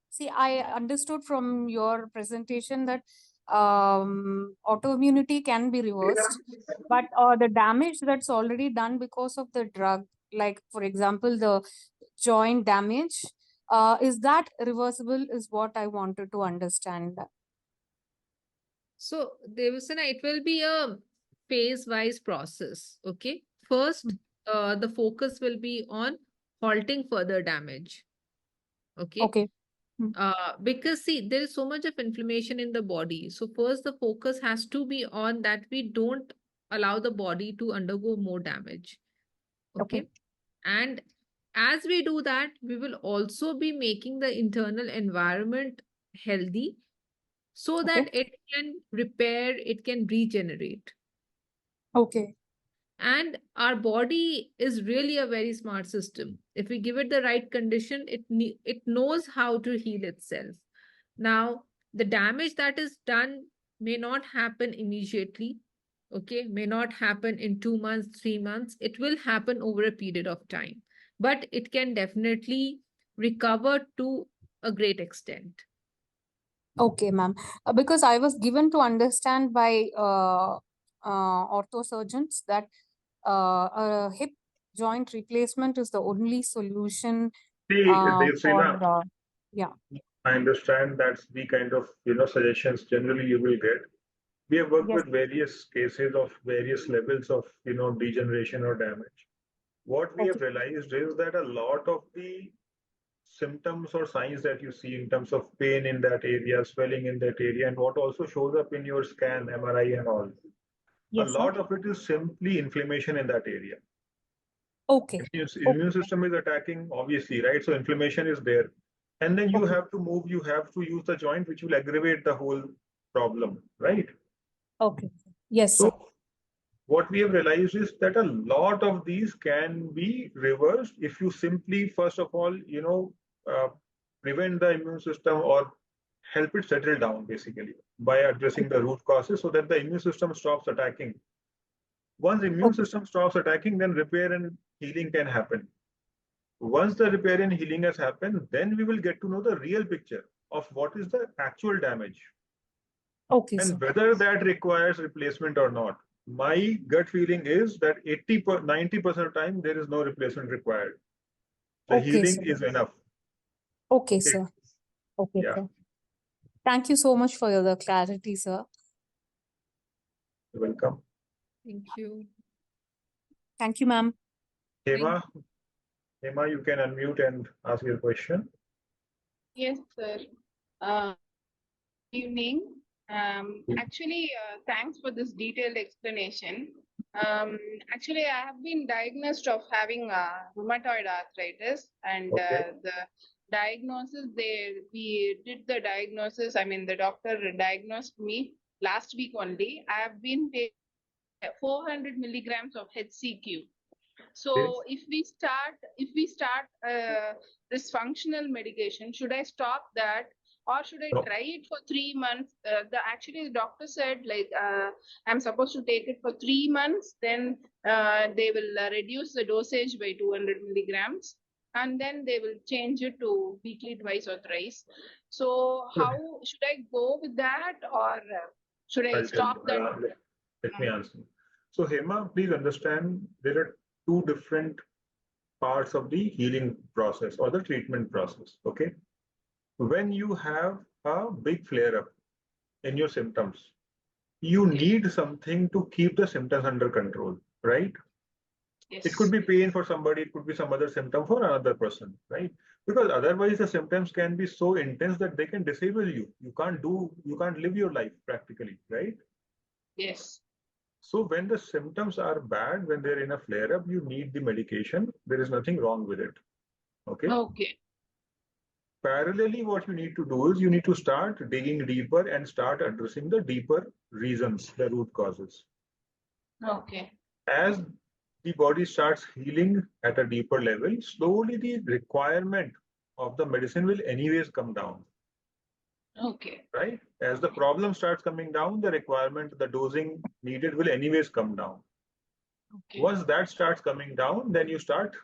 see, I understood from your presentation that autoimmunity can be reversed, but the damage that's already done because of the drug, like for example, the joint damage, is that reversible, is what I wanted to understand.
So, Devasena, it will be a phase-wise process. Okay. First, the focus will be on halting further damage. Okay.
Okay.
Because see, there is so much of inflammation in the body. So first, the focus has to be on that we don't allow the body to undergo more damage. Okay. And as we do that, we will also be making the internal environment healthy so that it can repair, it can regenerate.
Okay.
And our body is really a very smart system. If we give it the right condition, it knows how to heal itself. Now, the damage that is done may not happen immediately, okay, may not happen in 2 months, 3 months. It will happen over a period of time, but it can definitely recover to a great extent.
Okay, ma'am. Because I was given to understand by ortho surgeons that a hip joint replacement is the only solution
See, Devasena,
for yeah.
I understand that's the kind of suggestions generally you will get. We have worked
Yes.
with various cases of various levels of degeneration or damage. What we have realized is that a lot of the symptoms or signs that you see in terms of pain in that area, swelling in that area, and what also shows up in your scan, MRI, and all, a
Yes,
lot
sir.
of it is simply inflammation in that area.
Okay.
Immune system is attacking, obviously, right? So inflammation is there. And then you have to move, you have to use the joint, which will aggravate the whole problem, right?
Okay. Yes, sir.
So what we have realized is that a lot of these can be reversed if you simply, first of all, prevent the immune system or help it settle down, basically, by addressing the root causes so that the immune system stops attacking. Once the immune system stops attacking, then repair and healing can happen. Once the repair and healing has happened, then we will get to know the real picture of what is the actual damage.
Okay,
and
sir.
whether that requires replacement or not. My gut feeling is that 90% of time there is no replacement required. The
Okay,
healing
sir.
is enough.
Okay, sir. Okay,
Yeah.
sir. Thank you so much for the clarity, sir.
You're welcome.
Thank you.
Thank you, ma'am.
Hema, you can unmute and ask your question.
Yes, sir. Evening. Actually, thanks for this detailed explanation. Actually, I have been diagnosed of having rheumatoid arthritis, and the diagnosis, we did the diagnosis. I mean, the doctor diagnosed me last week only. I have been taking 400 milligrams of HCQ. So if we start this functional medication, should I stop that, or should I try it for 3 months? The doctor said, like, I'm supposed to take it for 3 months, then they will reduce the dosage by 200 milligrams, and then they will change it to weekly, twice or thrice. So how should I go with that, or should I stop that?
Let me answer. So Hema, please understand there are two different parts of the healing process or the treatment process. Okay. When you have a big flare up in your symptoms, you need something to keep the symptoms under control, right?
Yes.
It could be pain for somebody, it could be some other symptom for another person, right? Because otherwise the symptoms can be so intense that they can disable you. You can't live your life practically, right?
Yes.
So when the symptoms are bad, when they're in a flare up, you need the medication. There is nothing wrong with it. Okay.
Okay.
Parallelly, what you need to do is you need to start digging deeper and start addressing the deeper reasons, the root causes.
Okay.
As the body starts healing at a deeper level, slowly the requirement of the medicine will anyways come down.
Okay.
Right? As the problem starts coming down, the requirement, the dosing needed will anyways come down.
Okay.
Once that starts coming down, then you start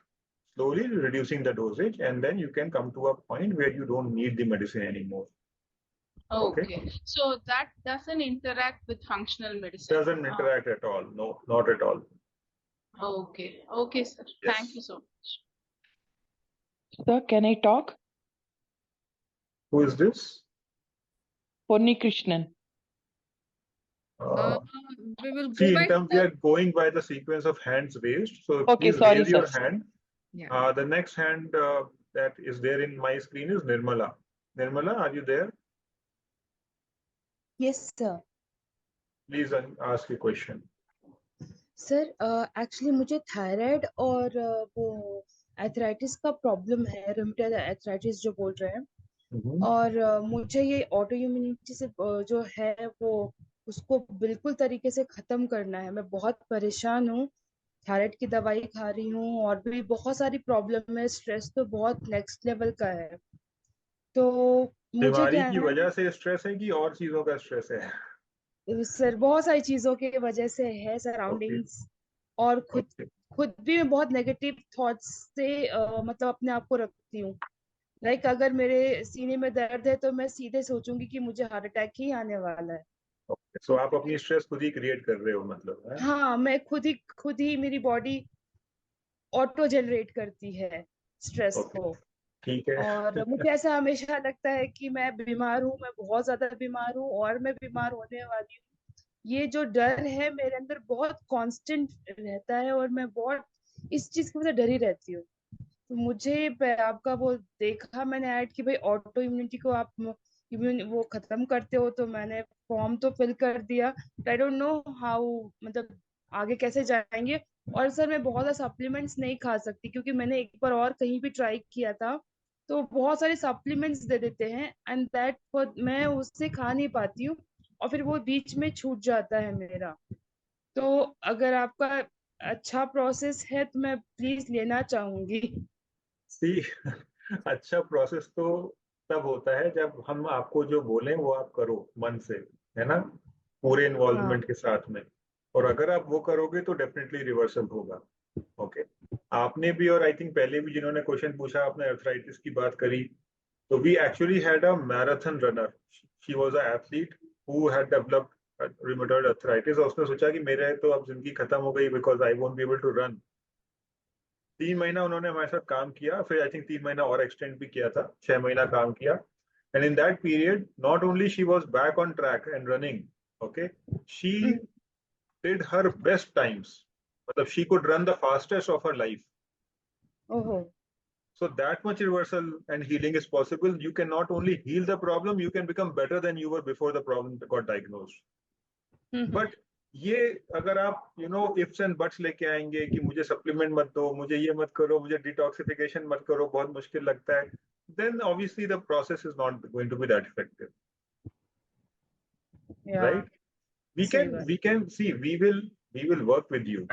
slowly reducing the dosage, and then you can come to a point where you don't need the medicine anymore.
Okay. So that doesn't interact with functional medicine.
Doesn't interact at all. No, not at all.
Okay. Okay, sir.
Yes.
Thank you so much.
Sir, can I talk?
Who is this?
Ponni Krishnan.
We will go
See, in
back
terms,
to
we are going by the sequence of hands raised. So
Okay,
please
sorry,
raise your
sir.
hand.
yeah.
The next hand that is there in my screen is Nirmala. Nirmala, are you there?
Yes, sir.
Please ask your question.
Sir actually मुझे thyroid और वो arthritis का problem है, rheumatoid arthritis जो बोल रहे हैं, और मुझे ये ऑटो इम्यूनिटी से जो है वो उसको बिल्कुल तरीके से खत्म करना है। मैं बहुत परेशान हूँ, थायराइड की दवाई खा रही हूँ और भी बहुत सारी प्रॉब्लम है, स्ट्रेस तो बहुत नेक्स्ट लेवल का है। तो मुझे
बीमारी
क्या
की
है
वजह से स्ट्रेस है कि और चीजों का स्ट्रेस है?
सर, बहुत सारी चीजों की वजह से है, सराउंडिंग्स और खुद भी मैं बहुत नेगेटिव थॉट्स से मतलब अपने आप को रखती हूँ। लाइक अगर मेरे सीने में दर्द है तो मैं सीधे सोचूंगी कि मुझे हार्ट अटैक ही आने वाला है।
तो आप अपनी स्ट्रेस खुद ही क्रिएट कर रहे हो, मतलब है?
हाँ, मैं खुद ही मेरी बॉडी ऑटो जनरेट करती है स्ट्रेस को।
ठीक है।
और मुझे ऐसा हमेशा लगता है कि मैं बीमार हूँ, मैं बहुत ज्यादा बीमार हूँ और मैं बीमार होने वाली हूँ। ये जो डर है मेरे अंदर बहुत कांस्टेंट रहता है और मैं बहुत इस चीज की वजह से डरी रहती हूँ। तो मुझे आपका वो देखा मैंने ऐड कि भाई ऑटो इम्यूनिटी को आप इम्यून वो खत्म करते हो, तो मैंने फॉर्म तो फिल कर दिया। आई डोंट नो हाउ, मतलब आगे कैसे जाएंगे। और सर मैं बहुत ज्यादा सप्लीमेंट्स नहीं खा सकती क्योंकि मैंने एक बार और कहीं भी ट्राई किया था, तो बहुत सारे सप्लीमेंट्स दे देते हैं एंड दैट मैं उससे खा नहीं पाती हूँ और फिर वो बीच में छूट जाता है मेरा। तो अगर आपका अच्छा प्रोसेस है तो मैं प्लीज लेना चाहूंगी।
सी अच्छा प्रोसेस तो तब होता है जब हम आपको जो बोलें वो आप करो मन से, है ना, पूरे इन्वॉल्वमेंट के साथ में। और अगर आप वो करोगे तो डेफिनेटली रिवर्सल होगा। ओके, आपने भी और आई थिंक पहले भी जिन्होंने क्वेश्चन पूछा आपने अर्थराइटिस की बात करी, तो we actually had a marathon runner, she was a athlete who had developed rheumatoid arthritis, और उसने सोचा कि मेरे तो अब जिंदगी खत्म हो गई because I won't be able to run. 3 महीना उन्होंने हमारे साथ काम किया, फिर आई थिंक 3 महीना और एक्सटेंड भी किया था, 6 महीना काम किया। And in that period not only she was back on track and running, okay, she did her best times, मतलब she could run the fastest of her life. So that much reversal and healing is possible. You can not only heal the problem, you can become better than you were before the problem got diagnosed. But ये अगर आप ifs and buts लेके आएंगे कि मुझे supplement मत दो, मुझे ये मत करो, मुझे डिटॉक्सिफिकेशन मत करो, बहुत मुश्किल लगता है, then obviously the process is not going to be that effective. Right? We can see, we will work with you.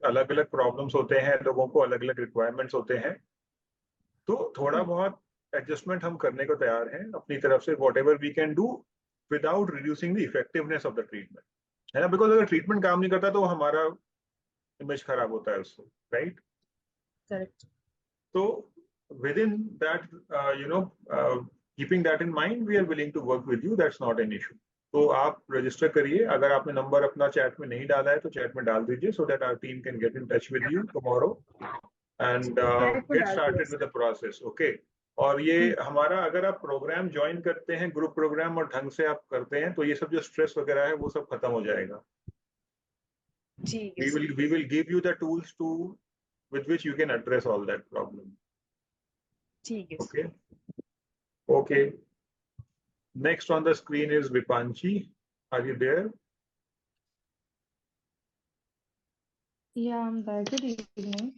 अलग अलग प्रॉब्लम्स होते हैं, लोगों को अलग अलग रिक्वायरमेंट्स होते हैं, तो थोड़ा बहुत एडजस्टमेंट हम करने को तैयार हैं अपनी तरफ से, whatever we can do without reducing the effectiveness of the treatment, है ना? बिकॉज अगर ट्रीटमेंट काम नहीं करता तो हमारा इमेज खराब होता है उससे, राइट?
करेक्ट।
तो within that keeping that in mind, we are willing to work with you, that's not an issue. तो आप रजिस्टर करिए, अगर आपने नंबर अपना चैट में नहीं डाला है तो चैट में डाल दीजिए, so that our team can get in touch with you tomorrow and get started with the process. Okay, और ये हमारा अगर आप प्रोग्राम ज्वाइन करते हैं, ग्रुप प्रोग्राम, और ढंग से आप करते हैं, तो ये सब जो स्ट्रेस वगैरह है वो सब खत्म हो जाएगा.
ठीक है
We will give you the tools to with which you can address all that problem.
ठीक है
Okay. Okay. Next on the screen is Vipanchi. Are you there?
Yeah, I'm there. Good evening.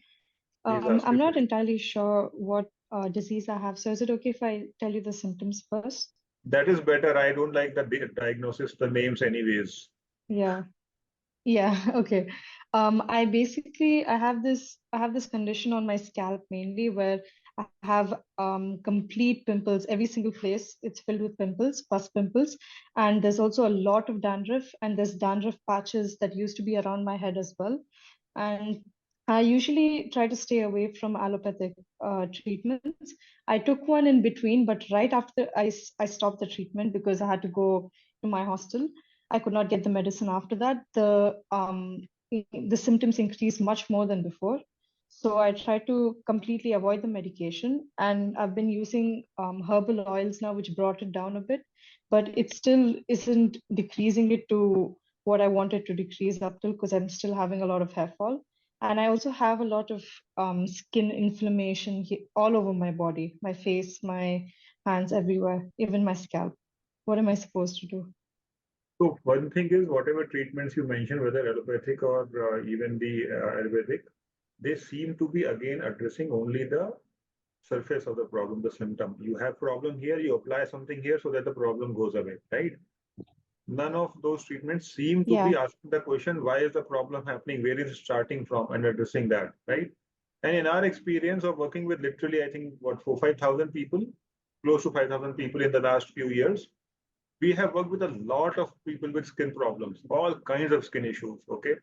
Please ask
I'm
your
not
question.
entirely sure what disease I have. So is it okay if I tell you the symptoms first?
That is better. I don't like the diagnosis, the names anyways.
Yeah. Yeah, okay. I have this condition on my scalp mainly where I have complete pimples. Every single place it's filled with pimples, pus pimples, and there's also a lot of dandruff, and there's dandruff patches that used to be around my head as well. And I usually try to stay away from allopathic treatments. I took one in between, but right after I stopped the treatment because I had to go to my hostel. I could not get the medicine after that. The symptoms increased much more than before. So I tried to completely avoid the medication, and I've been using herbal oils now, which brought it down a bit, but it still isn't decreasing it to what I wanted to decrease up to because I'm still having a lot of hair fall. And I also have a lot of skin inflammation all over my body, my face, my hands, everywhere, even my scalp. What am I supposed to do?
So one thing is, whatever treatments you mentioned, whether allopathic or even the Ayurvedic, they seem to be again addressing only the surface of the problem, the symptom. You have problem here, you apply something here so that the problem goes away, right? None of those treatments seem to
Yeah.
be asking the question, why is the problem happening? Where is it starting from? And addressing that, right? And in our experience of working with literally, I think, what, 5,000 people, close to 5,000 people in the last few years, we have worked with a lot of people with skin problems, all kinds of skin issues, okay?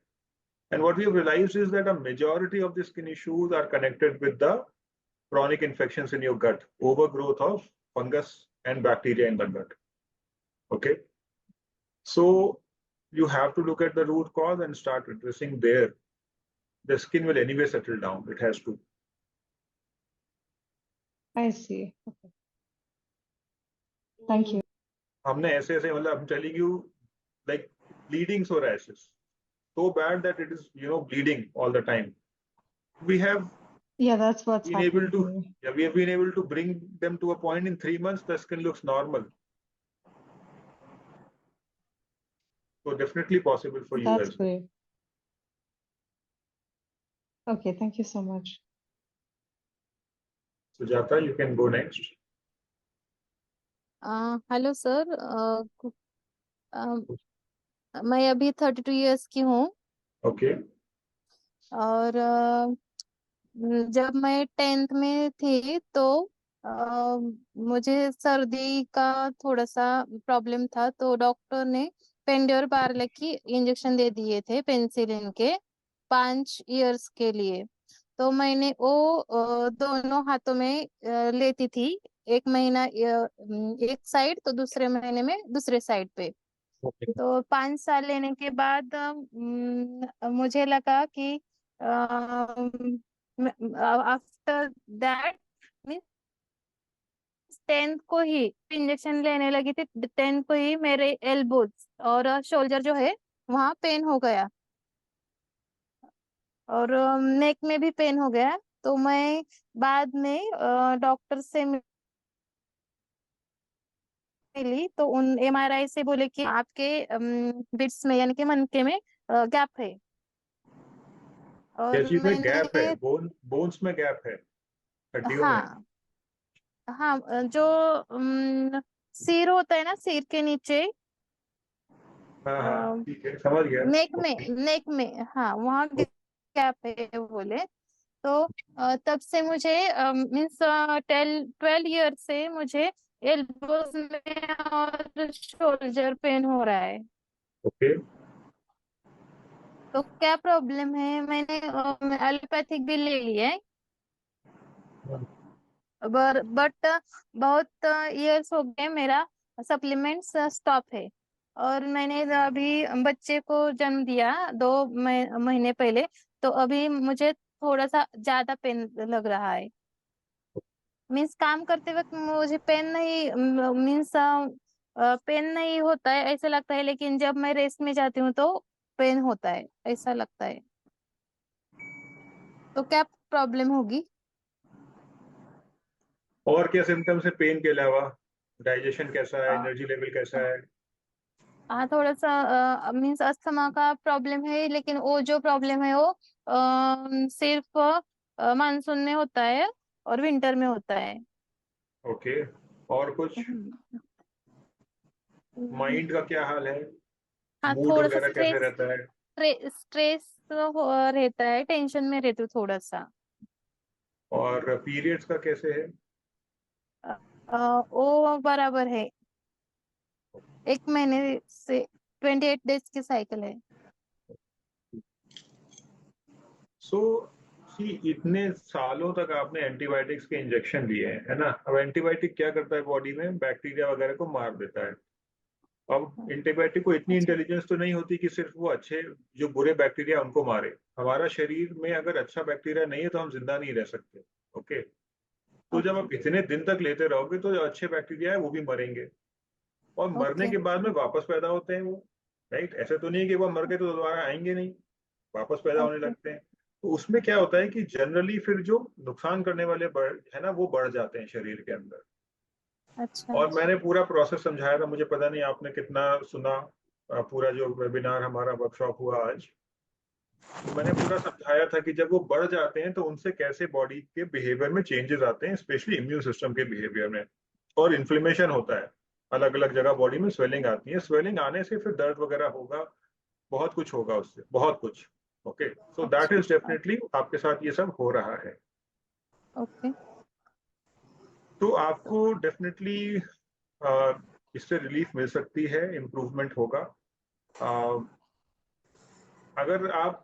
And what we have realized is that a majority of the skin issues are connected with the chronic infections in your gut, overgrowth of fungus and bacteria in the gut, okay? So you have to look at the root cause and start addressing there. The skin will anyway settle down. It has to.
I see. Okay. Thank you.
हमने ऐसे ऐसे मतलब I'm telling you, like bleeding psoriasis, so bad that it is bleeding all the time. We have
Yeah, that's what's
been able
happening to
to
me.
we have been able to bring them to a point in 3 months the skin looks normal. So definitely possible for you
That's
as well.
great. Okay, thank you so much.
Sujata, you can go next.
Hello sir, मैं अभी 32 years की हूँ
Okay.
और जब मैं 10th में थी तो मुझे सर्दी का थोड़ा सा प्रॉब्लम था, तो डॉक्टर ने पेंड्योर पार्ले की इंजेक्शन दे दिए थे पेनिसिलिन के 5 इयर्स के लिए। तो मैंने वो दोनों हाथों में लेती थी, एक महीना एक साइड तो दूसरे महीने में दूसरे साइड पे।
Okay.
तो 5 साल लेने के बाद मुझे लगा कि आफ्टर दैट मीन्स 10th को ही इंजेक्शन लेने लगी थी, 10th को ही मेरे एल्बोज और शोल्डर जो है वहाँ पेन हो गया और नेक में भी पेन हो गया। तो मैं बाद में डॉक्टर से मिली तो उन MRI से बोले कि आपके बिट्स में यानी कि मनके में गैप है। और
क्या चीज में गैप है?
मैंने
बोन्स में गैप है, हड्डियों में?
हाँ हाँ, जो सिर होता है ना, सिर के नीचे
हाँ हाँ, ठीक है, समझ गया।
नेक में हाँ वहाँ गैप है बोले। तो तब से मुझे मीन्स 12 ईयर से मुझे एल्बोज में और शोल्डर पेन हो रहा है।
ओके।
तो क्या प्रॉब्लम है? मैंने एलोपैथिक भी ले लिया है बट बहुत इयर्स हो गए मेरा सप्लीमेंट्स स्टॉप है। और मैंने अभी बच्चे को जन्म दिया 2 महीने पहले, तो अभी मुझे थोड़ा सा ज्यादा पेन लग रहा है। मीन्स काम करते वक्त मुझे पेन नहीं मीन्स पेन नहीं होता है ऐसा लगता है, लेकिन जब मैं रेस्ट में जाती हूँ तो पेन होता है ऐसा लगता है। तो क्या प्रॉब्लम होगी?
और क्या सिम्टम्स है पेन के अलावा? डाइजेशन कैसा है,
अ,
एनर्जी लेवल कैसा है?
हाँ थोड़ा सा मीन्स अस्थमा का प्रॉब्लम है, लेकिन वो जो प्रॉब्लम है वो सिर्फ मानसून में होता है और विंटर में होता है।
ओके, और कुछ?
हम्म,
माइंड का क्या हाल है?
हाँ
मूड
थोड़ा सा
वगैरह कैसे रहता है?
स्ट्रेस रहता है, टेंशन में रहती हूँ थोड़ा सा।
और पीरियड्स का कैसे है?
वो बराबर है, 1 महीने से 28 डेज की साइकिल है।
सो सी, इतने सालों तक आपने एंटीबायोटिक्स के इंजेक्शन लिए हैं, है ना? अब एंटीबायोटिक क्या करता है बॉडी में? बैक्टीरिया वगैरह को मार देता है। अब एंटीबायोटिक को इतनी
अच्छा।
इंटेलिजेंस तो नहीं होती कि सिर्फ वो अच्छे, जो बुरे बैक्टीरिया उनको मारे। हमारा शरीर में अगर अच्छा बैक्टीरिया नहीं है तो हम जिंदा नहीं रह सकते। ओके, तो जब
ओके।
आप इतने दिन तक लेते रहोगे तो जो अच्छे बैक्टीरिया है वो भी मरेंगे, और मरने
ओके।
के बाद में वापस पैदा होते हैं वो। राइट, ऐसे तो नहीं है कि वो मर गए तो दोबारा आएंगे नहीं, वापस पैदा होने
ओके।
लगते हैं। तो उसमें क्या होता है कि जनरली फिर जो नुकसान करने वाले है ना, वो बढ़ जाते हैं शरीर के अंदर।
अच्छा।
और मैंने पूरा प्रोसेस समझाया था, मुझे पता नहीं आपने कितना सुना। पूरा जो वेबिनार हमारा वर्कशॉप हुआ आज, तो मैंने पूरा समझाया था कि जब वो बढ़ जाते हैं तो उनसे कैसे बॉडी के बिहेवियर में चेंजेस आते हैं, स्पेशली इम्यून सिस्टम के बिहेवियर में। और इन्फ्लेमेशन होता है, अलग अलग जगह बॉडी में स्वेलिंग आती है, स्वेलिंग आने से फिर दर्द वगैरह होगा, बहुत कुछ होगा उससे, बहुत कुछ। ओके, सो दैट इज
अच्छा।
डेफिनेटली आपके साथ ये सब हो रहा है।
ओके।
तो आपको डेफिनेटली इससे रिलीफ मिल सकती है, इम्प्रूवमेंट होगा। अगर आप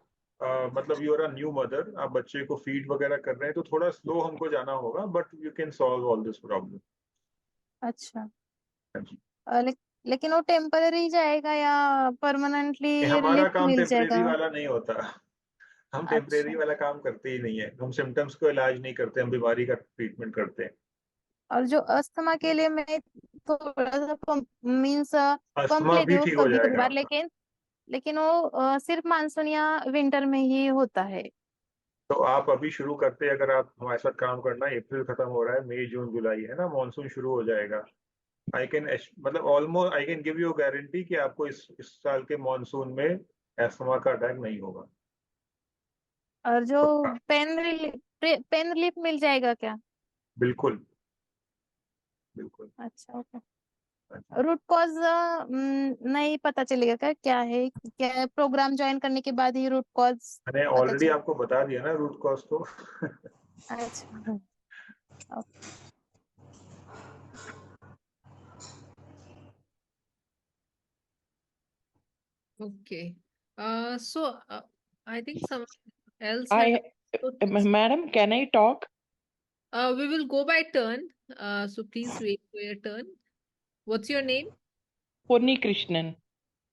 मतलब you are a new mother, आप बच्चे को फीड वगैरह कर रहे हैं तो थोड़ा स्लो हमको जाना होगा, but you can solve all this problem.
अच्छा।
हाँ जी।
लेकिन वो टेम्पररी जाएगा या परमानेंटली
हमारा
रिलीफ
काम
मिल
टेम्परेरी
जाएगा?
वाला नहीं होता। हम टेम्परेरी
अच्छा।
वाला काम करते ही नहीं है, हम सिम्टम्स को इलाज नहीं करते, हम बीमारी का ट्रीटमेंट करते हैं।
और जो अस्थमा के लिए मैं थोड़ा सा मीन्स पंप
अस्थमा
लेती
भी
हूँ
ठीक हो
कभी
जाएगा
कभार,
आपका।
लेकिन वो सिर्फ मानसून या विंटर में ही होता है।
तो आप अभी शुरू करते, अगर आप हमारे साथ काम करना, अप्रैल खत्म हो रहा है, मई जून जुलाई है ना, मानसून शुरू हो जाएगा। आई कैन मतलब almost I can give you guarantee कि आपको इस साल के मानसून में एस्थमा का अटैक नहीं होगा।
और जो
पक्का।
पेन रिलीफ मिल जाएगा क्या?
बिल्कुल, बिल्कुल।
अच्छा। ओके।
हाँ जी।
रूट कॉज नहीं पता चलेगा क्या, क्या है? क्या प्रोग्राम ज्वाइन करने के बाद ही रूट कॉज
मैंने
पता
ऑलरेडी
चले?
आपको बता दिया ना रूट कॉज तो।
अच्छा।
Okay. So I think someone else had.
I, madam, can I talk?
We will go by turn. So please wait for your turn. What's your name?
Ponni Krishnan.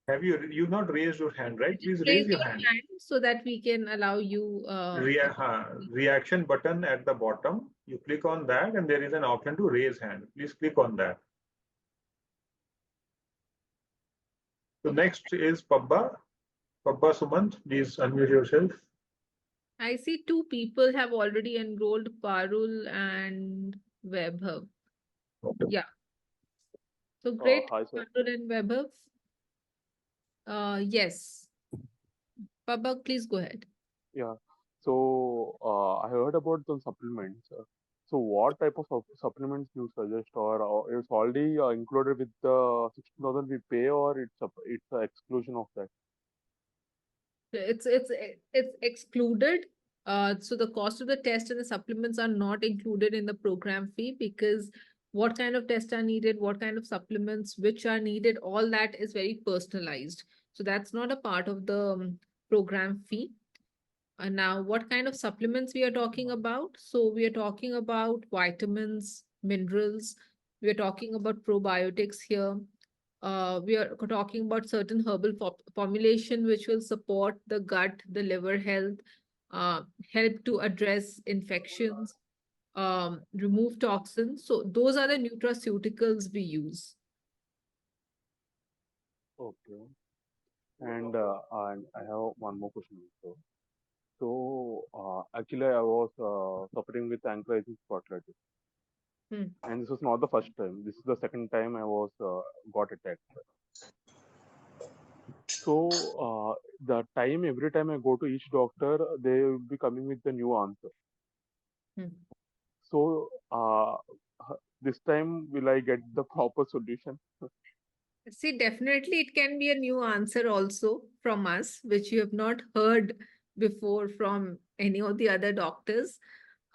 Have you not raised your hand, right?
Just
Please
raise
raise your
your
hand.
hand so that we can allow you.
Reaction button at the bottom. You click on that, and there is an option to raise hand. Please click on that. So next is Pabba. Pabba Sumant, please unmute yourself.
I see two people have already enrolled, Parul and Vaibhav. Yeah. So great,
Hi, sir.
Parul and Vaibhav. Yes. Pabba, please go ahead.
Yeah. So I heard about the supplements. So what type of supplements do you suggest, or it's already included with the 16,000 we pay, or it's an exclusion of that?
It's excluded. So the cost of the test and the supplements are not included in the program fee, because what kind of tests are needed, what kind of supplements which are needed, all that is very personalized. So that's not a part of the program fee. Now, what kind of supplements we are talking about? So we are talking about vitamins, minerals. We are talking about probiotics here. We are talking about certain herbal formulation which will support the gut, the liver health, help to address infections. remove toxins. So those are the nutraceuticals we use.
Okay. And I have one more question also. So actually, I was suffering with anxiety spondylitis, and this was not the first time. This is the second time I was got attacked. So the time every time I go to each doctor, they will be coming with the new answer. So this time, will I get the proper solution?
See, definitely it can be a new answer also from us, which you have not heard before from any of the other doctors.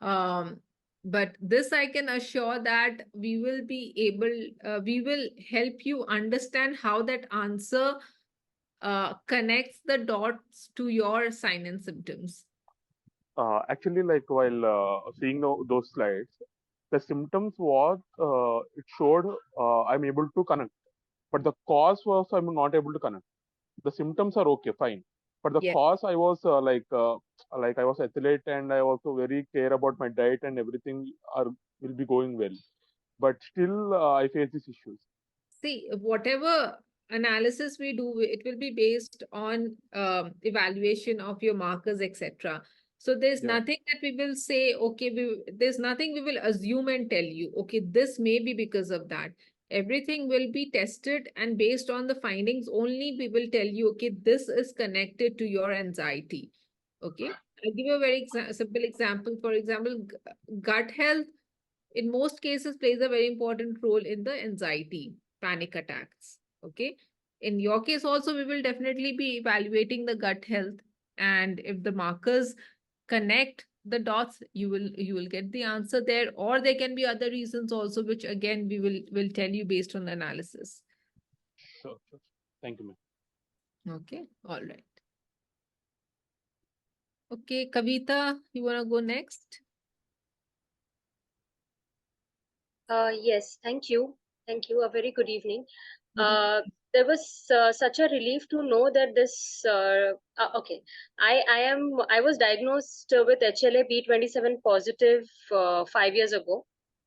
But this I can assure that we will be able, we will help you understand how that answer connects the dots to your sign and symptoms.
Actually, like while seeing those slides, the symptoms was it showed I'm able to connect, but the cause was I'm not able to connect. The symptoms are okay, fine, but the cause I was like I was athlete and I also very care about my diet and everything will be going well, but still I face these issues.
See, whatever analysis we do, it will be based on evaluation of your markers, etc. So there's nothing that we will say, okay, there's nothing we will assume and tell you, okay, this may be because of that. Everything will be tested, and based on the findings, only we will tell you, okay, this is connected to your anxiety. Okay. I'll give you a very simple example. For example, gut health in most cases plays a very important role in the anxiety, panic attacks. Okay. In your case also, we will definitely be evaluating the gut health. And if the markers connect the dots, you will get the answer there. Or there can be other reasons also, which again we will tell you based on the analysis.
Sure. Thank you, ma'am.
Okay. All right. Okay, Kavita, you wanna go next?
Yes, thank you. Thank you. A very good evening. There was such a relief to know that this. Okay, I was diagnosed with HLA B27 positive 5 years ago,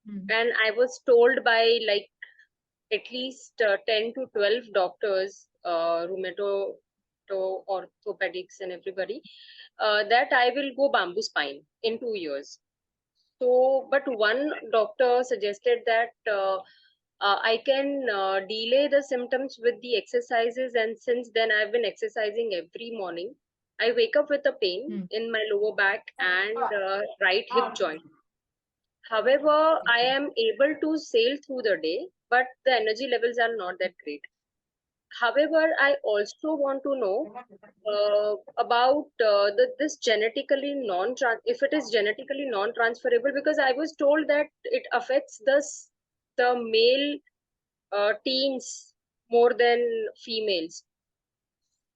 and I was told by like at least 10 to 12 doctors, orthopedics, and everybody, that I will go bamboo spine in 2 years. So, but one doctor suggested that I can delay the symptoms with the exercises, and since then I've been exercising every morning. I wake up with a pain in my lower back and right hip joint. However, I am able to sail through the day, but the energy levels are not that great. However, I also want to know about this genetically if it is genetically non-transferable, because I was told that it affects the male teens more than females.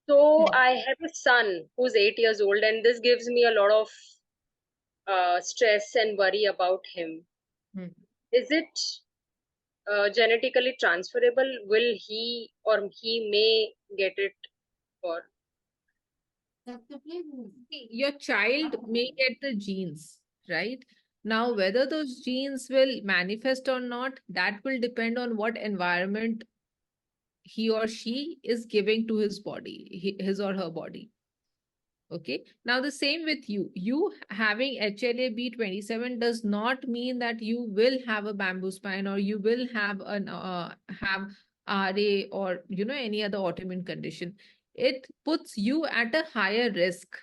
So I have a son who's 8 years old, and this gives me a lot of stress and worry about him. Is it genetically transferable? Will he or he may get it, or
your child may get the genes, right? Now, whether those genes will manifest or not, that will depend on what environment he or she is giving to his body, his or her body. Okay. Now, the same with you. You having HLA B27 does not mean that you will have a bamboo spine or you will have an RA or any other autoimmune condition. It puts you at a higher risk.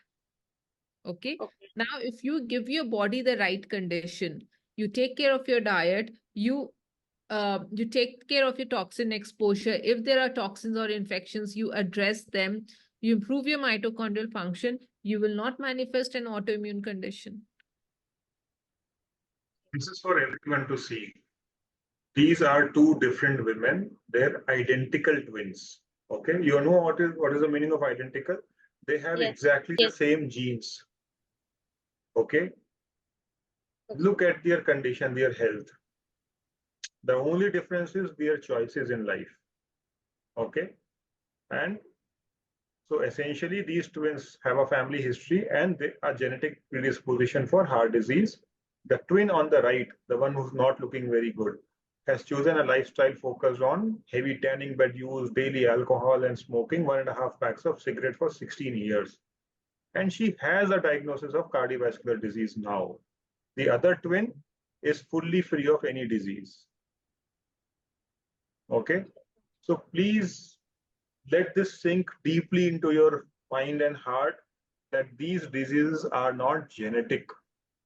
Okay. Now, if you give your body the right condition, you take care of your diet, you take care of your toxin exposure. If there are toxins or infections, you address them, you improve your mitochondrial function, you will not manifest an autoimmune condition.
This is for everyone to see. These are two different women. They're identical twins. Okay, you know what is the meaning of identical? They have exactly the same genes. Okay. Look at their condition, their health. The only difference is their choices in life. Okay. And so essentially these twins have a family history and they are genetic predisposition for heart disease. The twin on the right, the one who's not looking very good, has chosen a lifestyle focused on heavy tanning bed use, daily alcohol and smoking, 1.5 packs of cigarette for 16 years. And she has a diagnosis of cardiovascular disease now. The other twin is fully free of any disease. Okay, so please let this sink deeply into your mind and heart that these diseases are not genetic.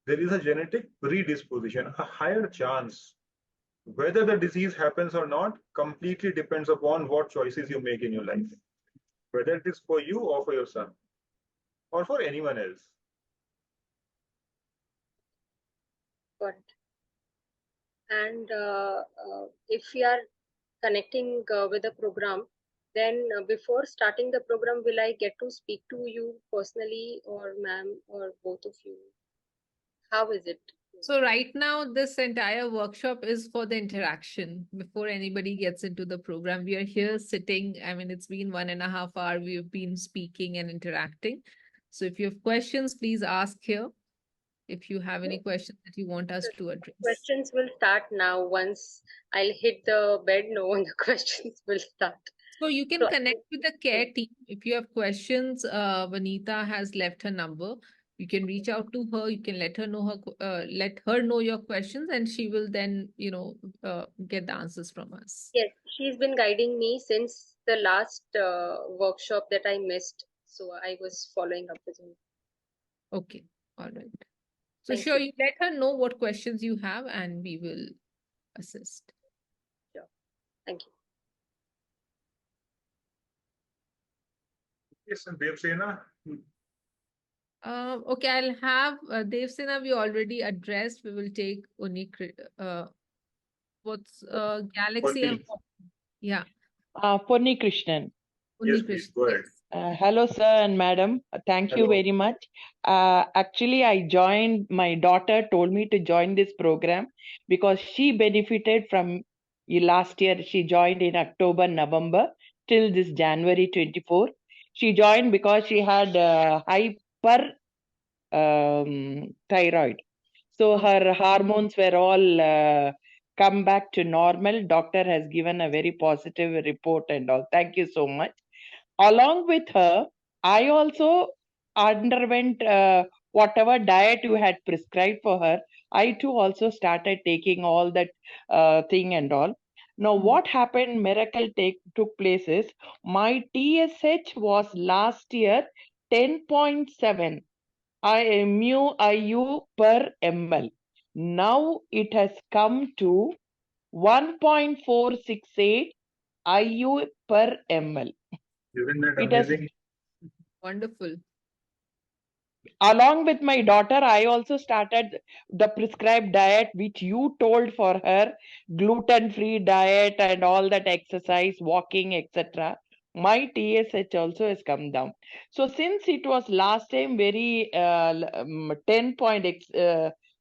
There is a genetic predisposition, a higher chance. Whether the disease happens or not completely depends upon what choices you make in your life, whether it is for you or for your son or for anyone else.
Got it. And if we are connecting with the program, then before starting the program, will I get to speak to you personally, or ma'am, or both of you? How is it?
So right now, this entire workshop is for the interaction. Before anybody gets into the program, we are here sitting. I mean, it's been 1.5 hours. We've been speaking and interacting. So if you have questions, please ask here. If you have any questions that you want us to address.
Questions will start now. Once I'll hit the bed, no, the questions will start.
So you can connect with the care team. If you have questions, Vanita has left her number. You can reach out to her. You can let her know your questions, and she will then, get the answers from us.
Yes, she's been guiding me since the last workshop that I missed. So I was following up with her.
Okay, all right. So sure, you let her know what questions you have, and we will assist.
Sure. Thank you.
Yes, and Devsena.
Okay, I'll have Devsena. We already addressed. We will take what's Galaxy and yeah.
Ponni Krishnan.
Yes, please go ahead.
Hello, sir and madam. Thank you very much. Actually, my daughter told me to join this program because she benefited from last year. She joined in October, November till this January 24. She joined because she had thyroid. So her hormones were all come back to normal. Doctor has given a very positive report and all. Thank you so much. Along with her, I also underwent whatever diet you had prescribed for her. I too also started taking all that thing and all. Now, what happened, miracle took place is my TSH was last year 10.7 IU per ml. Now it has come to 1.468 IU per ml.
Isn't that amazing?
Wonderful.
Along with my daughter, I also started the prescribed diet which you told for her, gluten-free diet and all that exercise, walking, etc. My TSH also has come down. So since it was last time very 10 point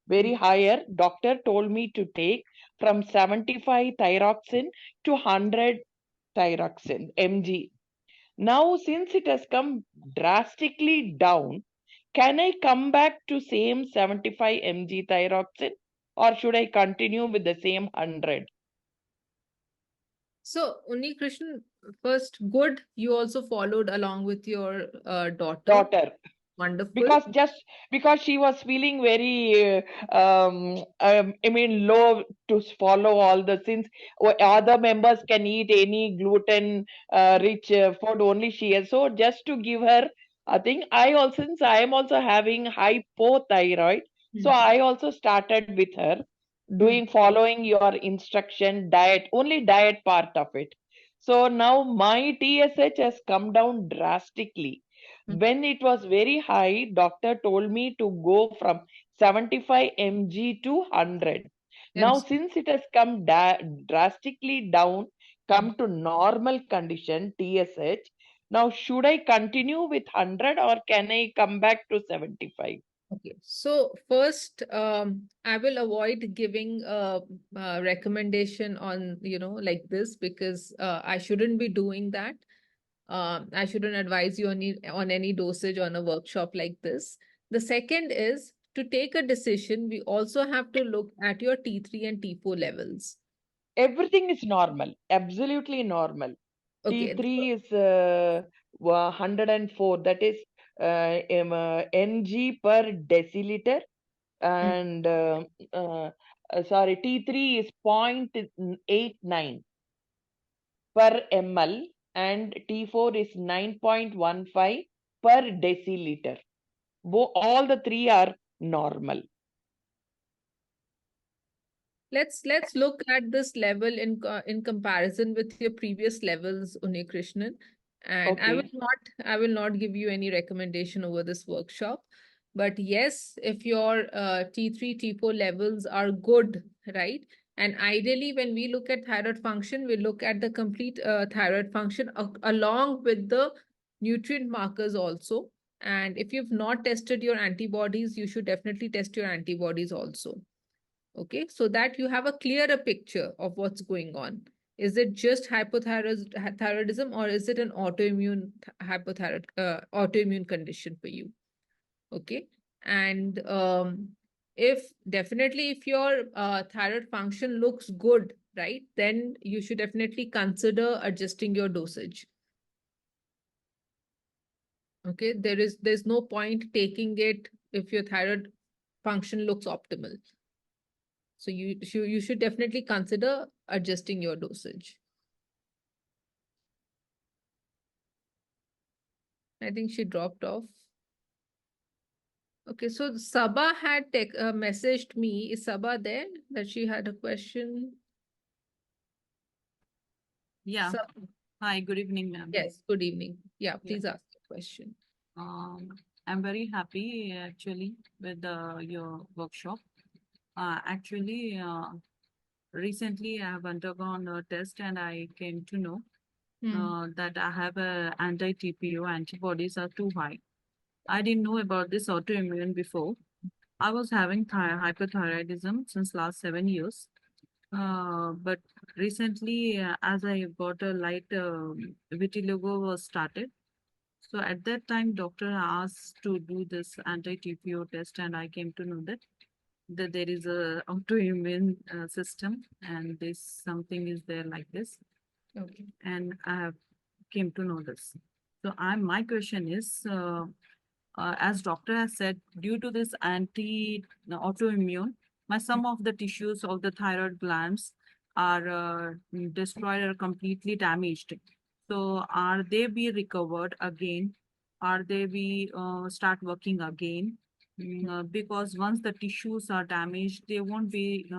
very higher, doctor told me to take from 75 thyroxine to 100 thyroxine mg. Now since it has come drastically down, can I come back to same 75 mg thyroxine, or should I continue with the same 100?
So, Unni Krishnan, first, good. You also followed along with your daughter. Wonderful.
Because she was feeling very low to follow all the things. Other members can eat any gluten rich food, only she has. So just to give her a thing, since I am also having hypothyroid, so I also started with her following your instruction diet, only diet part of it. So now my TSH has come down drastically. When it was very high, doctor told me to go from 75 mg to 100. Now, since it has come drastically down, come to normal condition, TSH, now should I continue with 100 or can I come back to 75?
Okay, so first, I will avoid giving a recommendation on, like this, because I shouldn't be doing that. I shouldn't advise you on any dosage on a workshop like this. The second is, to take a decision, we also have to look at your T3 and T4 levels.
Everything is normal, absolutely normal.
Okay.
T3 is 104, that is Ng per deciliter, and sorry, T3 is 0.89 per ml, and T4 is 9.15 per deciliter. All the three are normal.
Let's look at this level in comparison with your previous levels, Une Krishnan. And
Okay.
I will not give you any recommendation over this workshop. But yes, if your T3, T4 levels are good, right? And ideally, when we look at thyroid function, we look at the complete thyroid function along with the nutrient markers also. And if you've not tested your antibodies, you should definitely test your antibodies also. Okay, so that you have a clearer picture of what's going on. Is it just hypothyroidism, or is it an autoimmune condition for you? Okay, and if your thyroid function looks good, right, then you should definitely consider adjusting your dosage. Okay, there's no point taking it if your thyroid function looks optimal. So you should definitely consider adjusting your dosage. I think she dropped off. Okay, so Sabah had messaged me. Is Sabah there? That she had a question.
Yeah.
Sabah.
Hi, good evening, ma'am.
Yes, good evening. Yeah, please ask the question.
I'm very happy actually with your workshop. Recently I have undergone a test and I came to know that I have a anti-TPO antibodies are too high. I didn't know about this autoimmune before. I was having hypothyroidism since last 7 years. But recently, as I got a light vitiligo was started. So at that time, doctor asked to do this anti-TPO test, and I came to know that there is a autoimmune system, and this something is there like this.
Okay.
And I have came to know this. So my question is, as doctor has said, due to this autoimmune, some of the tissues of the thyroid glands are destroyed or completely damaged. So are they be recovered again? Are they be start working again? Because once the tissues are damaged, they won't be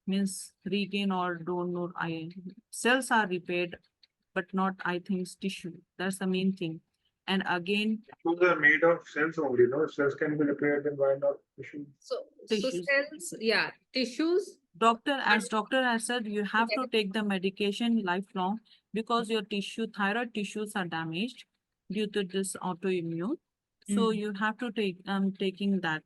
means regain or don't know. Cells are repaired, but not I think tissue. That's the main thing. And again,
tissues are made of cells only, no? Cells can be repaired, then why not tissue?
So
tissues.
cells, yeah, tissues.
Doctor has said, you have to take the medication lifelong because your thyroid tissues are damaged due to this autoimmune. So you have to take taking that.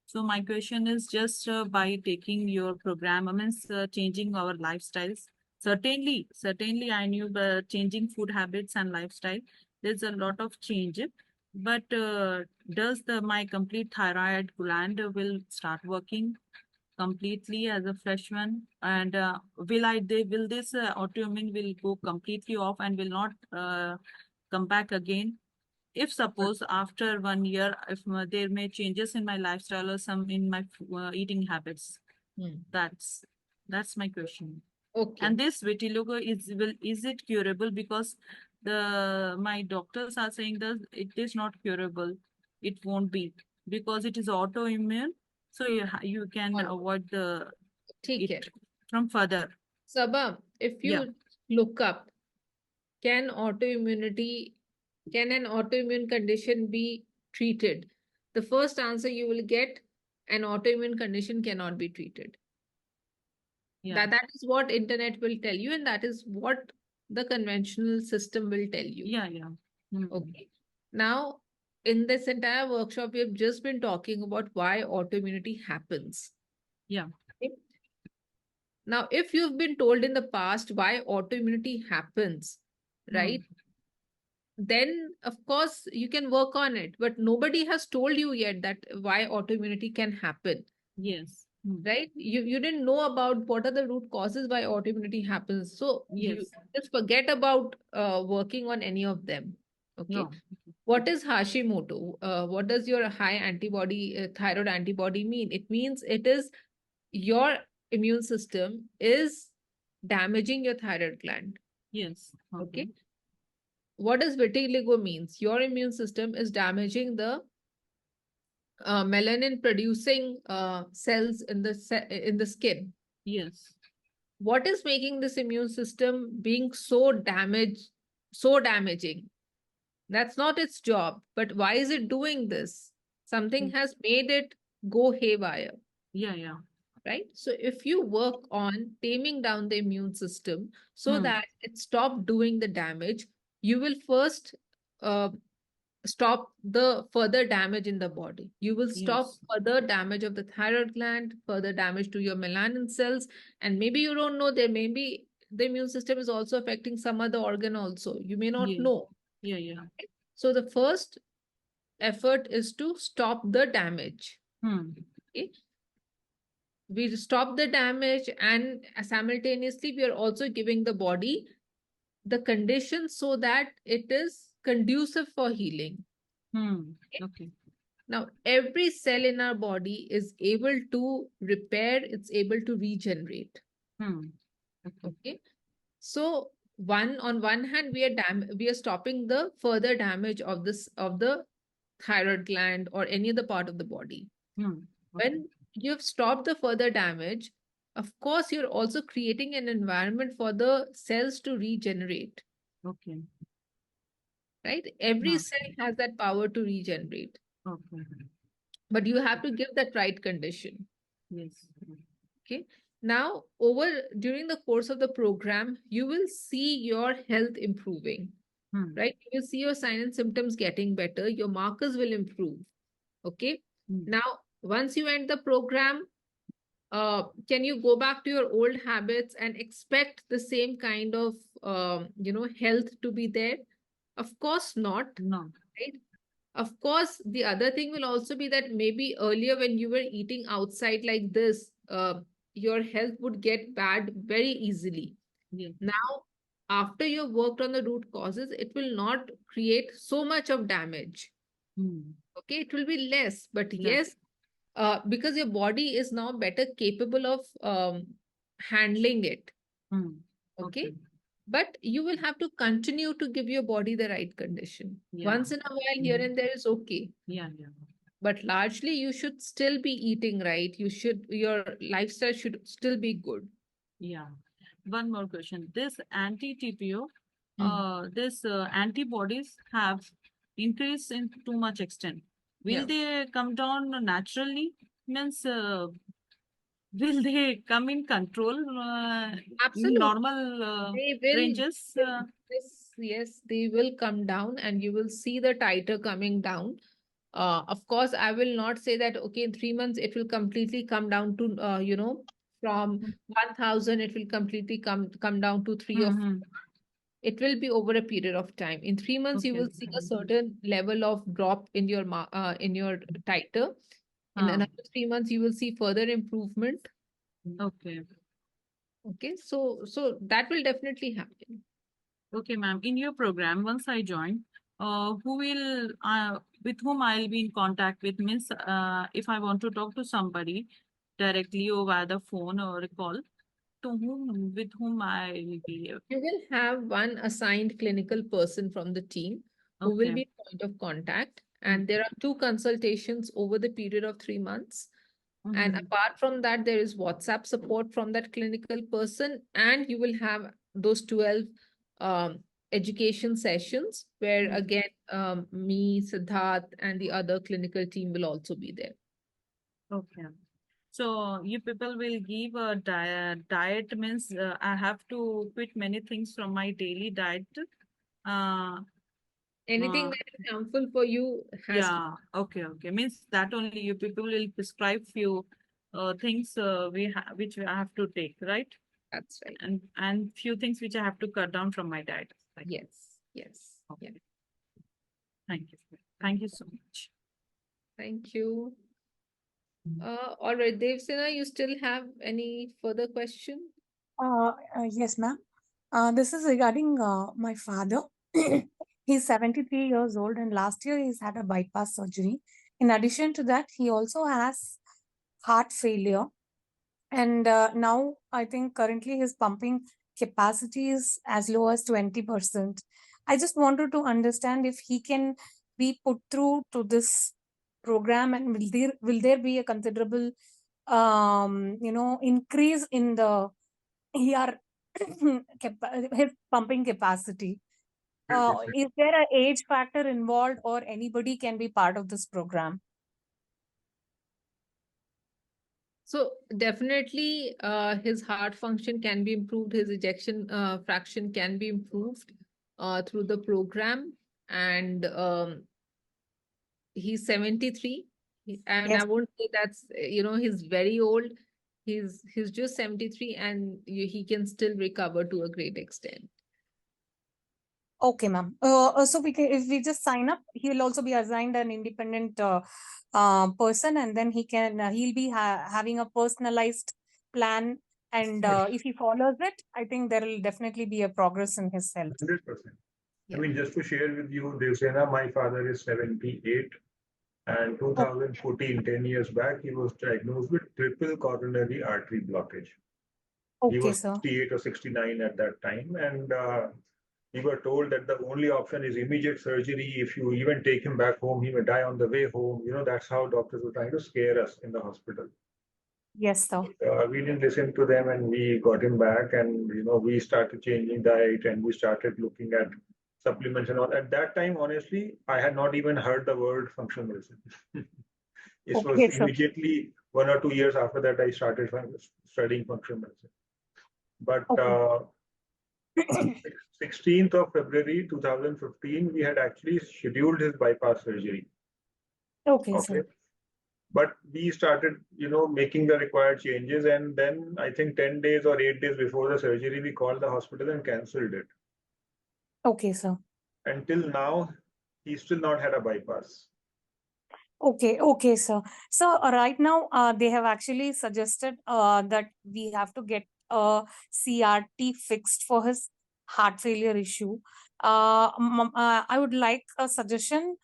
So my question is just by taking your program, means changing our lifestyles. Certainly, I knew the changing food habits and lifestyle. There's a lot of change, but does my complete thyroid gland will start working completely as a freshman? And will this autoimmune will go completely off and will not come back again? If suppose after 1 year, if there may changes in my lifestyle or some in my eating habits, that's my question.
Okay.
And this vitiligo is it curable? Because my doctors are saying that it is not curable. It won't be because it is autoimmune. So you can avoid it from further.
Sabah, if you look up, can an autoimmune condition be treated? The first answer you will get, an autoimmune condition cannot be treated.
Yeah.
That is what internet will tell you, and that is what the conventional system will tell you.
Yeah.
Okay. Now, in this entire workshop, we have just been talking about why autoimmunity happens.
Yeah.
Okay? Now, if you've been told in the past why autoimmunity happens, right? Then of course, you can work on it, but nobody has told you yet that why autoimmunity can happen.
Yes.
Right? You didn't know about what are the root causes why autoimmunity happens. So you
Yes.
just forget about working on any of them. Okay.
No.
What is Hashimoto? What does your high antibody, thyroid antibody mean? It means it is your immune system is damaging your thyroid gland.
Yes.
Okay. What does vitiligo means? Your immune system is damaging the melanin producing cells in the skin.
Yes.
What is making this immune system being so damaging? That's not its job. But why is it doing this? Something has made it go haywire.
Yeah.
Right? So if you work on taming down the immune system so that it stop doing the damage, you will first stop the further damage in the body. You will stop
Yes.
further damage of the thyroid gland, further damage to your melanin cells, and maybe you don't know there may be the immune system is also affecting some other organ also. You may not know.
Yeah.
So the first effort is to stop the damage. Okay? We stop the damage, and simultaneously we are also giving the body the conditions so that it is conducive for healing.
Okay.
Now, every cell in our body is able to repair, it's able to regenerate. Okay. So on one hand, we are stopping the further damage of the thyroid gland or any other part of the body. When you've stopped the further damage, of course, you're also creating an environment for the cells to regenerate.
Okay.
Right? Every cell has that power to regenerate.
Okay.
But you have to give that right condition.
Yes.
Okay. Now, during the course of the program, you will see your health improving. Right? You will see your signs and symptoms getting better. Your markers will improve. Okay. Now, once you end the program, can you go back to your old habits and expect the same kind of health to be there? Of course not.
No.
Right? Of course, the other thing will also be that maybe earlier when you were eating outside like this, your health would get bad very easily.
Yes.
Now, after you've worked on the root causes, it will not create so much of damage. Okay, it will be less, but yes, because your body is now better capable of handling it. Okay. But you will have to continue to give your body the right condition. Once in a while, here and there is okay.
Yeah.
But largely, you should still be eating right. Your lifestyle should still be good.
Yeah. One more question. This anti-TPO, this antibodies have increased in too much extent. Will they come down naturally? Means will they come in control in
Absolutely.
normal
They will.
ranges?
Yes, they will come down and you will see the titer coming down. Of course, I will not say that, okay, in 3 months, it will completely come down to, from 1,000, it will completely come down to 3 or 4. It will be over a period of time. In 3 months, you will see a certain level of drop in your titer. In another 3 months, you will see further improvement.
Okay.
Okay, so that will definitely happen.
Okay, ma'am. In your program, once I join, with whom I'll be in contact with means if I want to talk to somebody directly or via the phone or a call, with whom I will be.
You will have one assigned clinical person from the team who will be point of contact. And there are 2 consultations over the period of 3 months. And apart from that, there is WhatsApp support from that clinical person. And you will have those 12 education sessions where again, me, Siddarth, and the other clinical team will also be there.
Okay. So you people will give a diet means I have to quit many things from my daily diet.
Anything that is harmful for you has to.
Okay. Means that only you people will prescribe few things which I have to take, right?
That's right.
And few things which I have to cut down from my diet.
Yes. Okay. Yeah.
Thank you. Thank you so much.
Thank you. All right, Devsena, you still have any further question?
Yes, ma'am. This is regarding my father. He's 73 years old, and last year he's had a bypass surgery. In addition to that, he also has heart failure. And now I think currently his pumping capacity is as low as 20%. I just wanted to understand if he can be put through to this program, and will there be a considerable increase in the ER his pumping capacity. Is there an age factor involved, or anybody can be part of this program?
So definitely his heart function can be improved, his ejection fraction can be improved through the program. And he's 73. And
Yes.
I won't say that's, he's very old. He's just 73, and he can still recover to a great extent.
Okay, ma'am. So if we just sign up, he will also be assigned an independent person, and then he'll be having a personalized plan. And if he follows it, I think there will definitely be a progress in his health.
100%. I mean, just to share with you, Devsena, my father is 78, and 2014, 10 years back, he was diagnosed with triple coronary artery blockage. He
Okay,
was
sir.
68 or 69 at that time, and we were told that the only option is immediate surgery. If you even take him back home, he may die on the way home. That's how doctors were trying to scare us in the hospital.
Yes, sir.
We didn't listen to them, and we got him back, and we started changing diet, and we started looking at supplements and all. At that time, honestly, I had not even heard the word functional medicine. It was
Okay, sir.
immediately 1 or 2 years after that I started studying functional medicine. But 16th of February 2015, we had actually scheduled his bypass surgery.
Okay, sir.
But we started, making the required changes, and then I think 10 days or 8 days before the surgery, we called the hospital and cancelled it.
Okay, sir.
Until now, he's still not had a bypass.
Okay, sir. So right now, they have actually suggested that we have to get a CRT fixed for his heart failure issue. I would like a suggestion.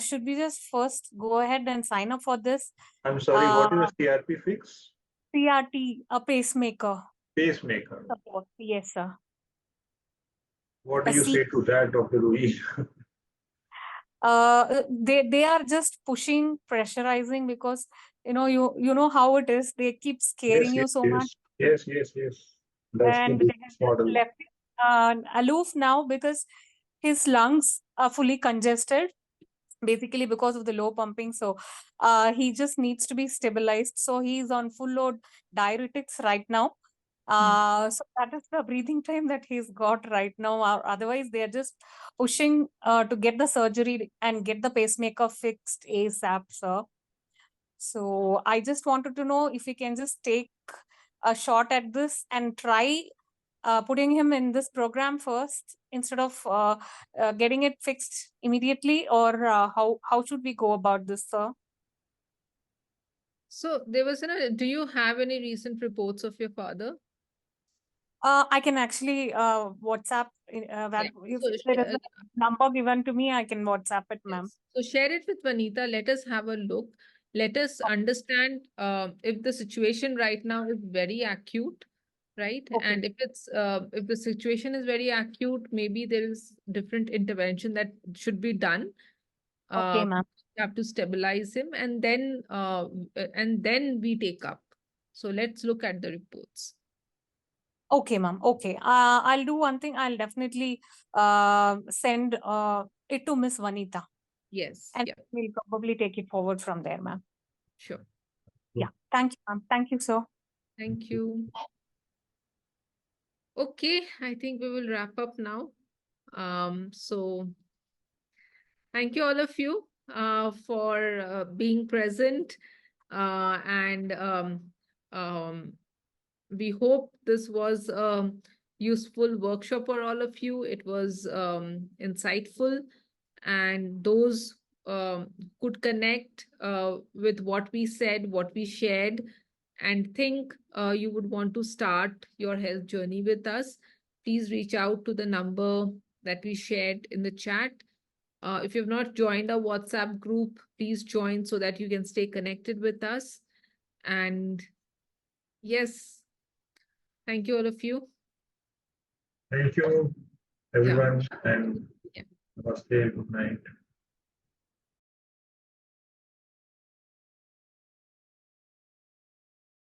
Should we just first go ahead and sign up for this?
I'm sorry, what is a CRP fix?
CRT, a pacemaker.
Pacemaker.
Support. Yes, sir.
What do you say to that, Dr. Ruhi?
They are just pushing, pressurizing, because you know how it is. They keep scaring you so much,
Yes. That's
and
the
they have just
model.
left it aloof now because his lungs are fully congested, basically because of the low pumping. So he just needs to be stabilized. So he's on full load diuretics right now. So that is the breathing time that he's got right now. Otherwise, they are just pushing to get the surgery and get the pacemaker fixed ASAP, sir. So I just wanted to know if we can just take a shot at this and try putting him in this program first instead of getting it fixed immediately, or how should we go about this, sir?
So do you have any recent reports of your father?
I can actually WhatsApp that. If there is a number given to me, I can WhatsApp it, ma'am.
So share it with Vanita. Let us have a look. Let us understand if the situation right now is very acute, right? And if the situation is very acute, maybe there is different intervention that should be done.
Okay, ma'am.
You have to stabilize him, and then we take up. So let's look at the reports.
Okay, ma'am. Okay. I'll do one thing. I'll definitely send it to Miss Vanita.
Yes.
And we'll probably take it forward from there, ma'am.
Sure.
Yeah. Thank you, ma'am. Thank you, sir.
Thank you. Okay, I think we will wrap up now. So thank you all of you for being present, and we hope this was a useful workshop for all of you. It was insightful, and those could connect with what we said, what we shared, and think you would want to start your health journey with us, please reach out to the number that we shared in the chat. If you've not joined our WhatsApp group, please join so that you can stay connected with us. And yes, thank you, all of you.
Thank you, everyone, and
Yeah.
namaste, good night.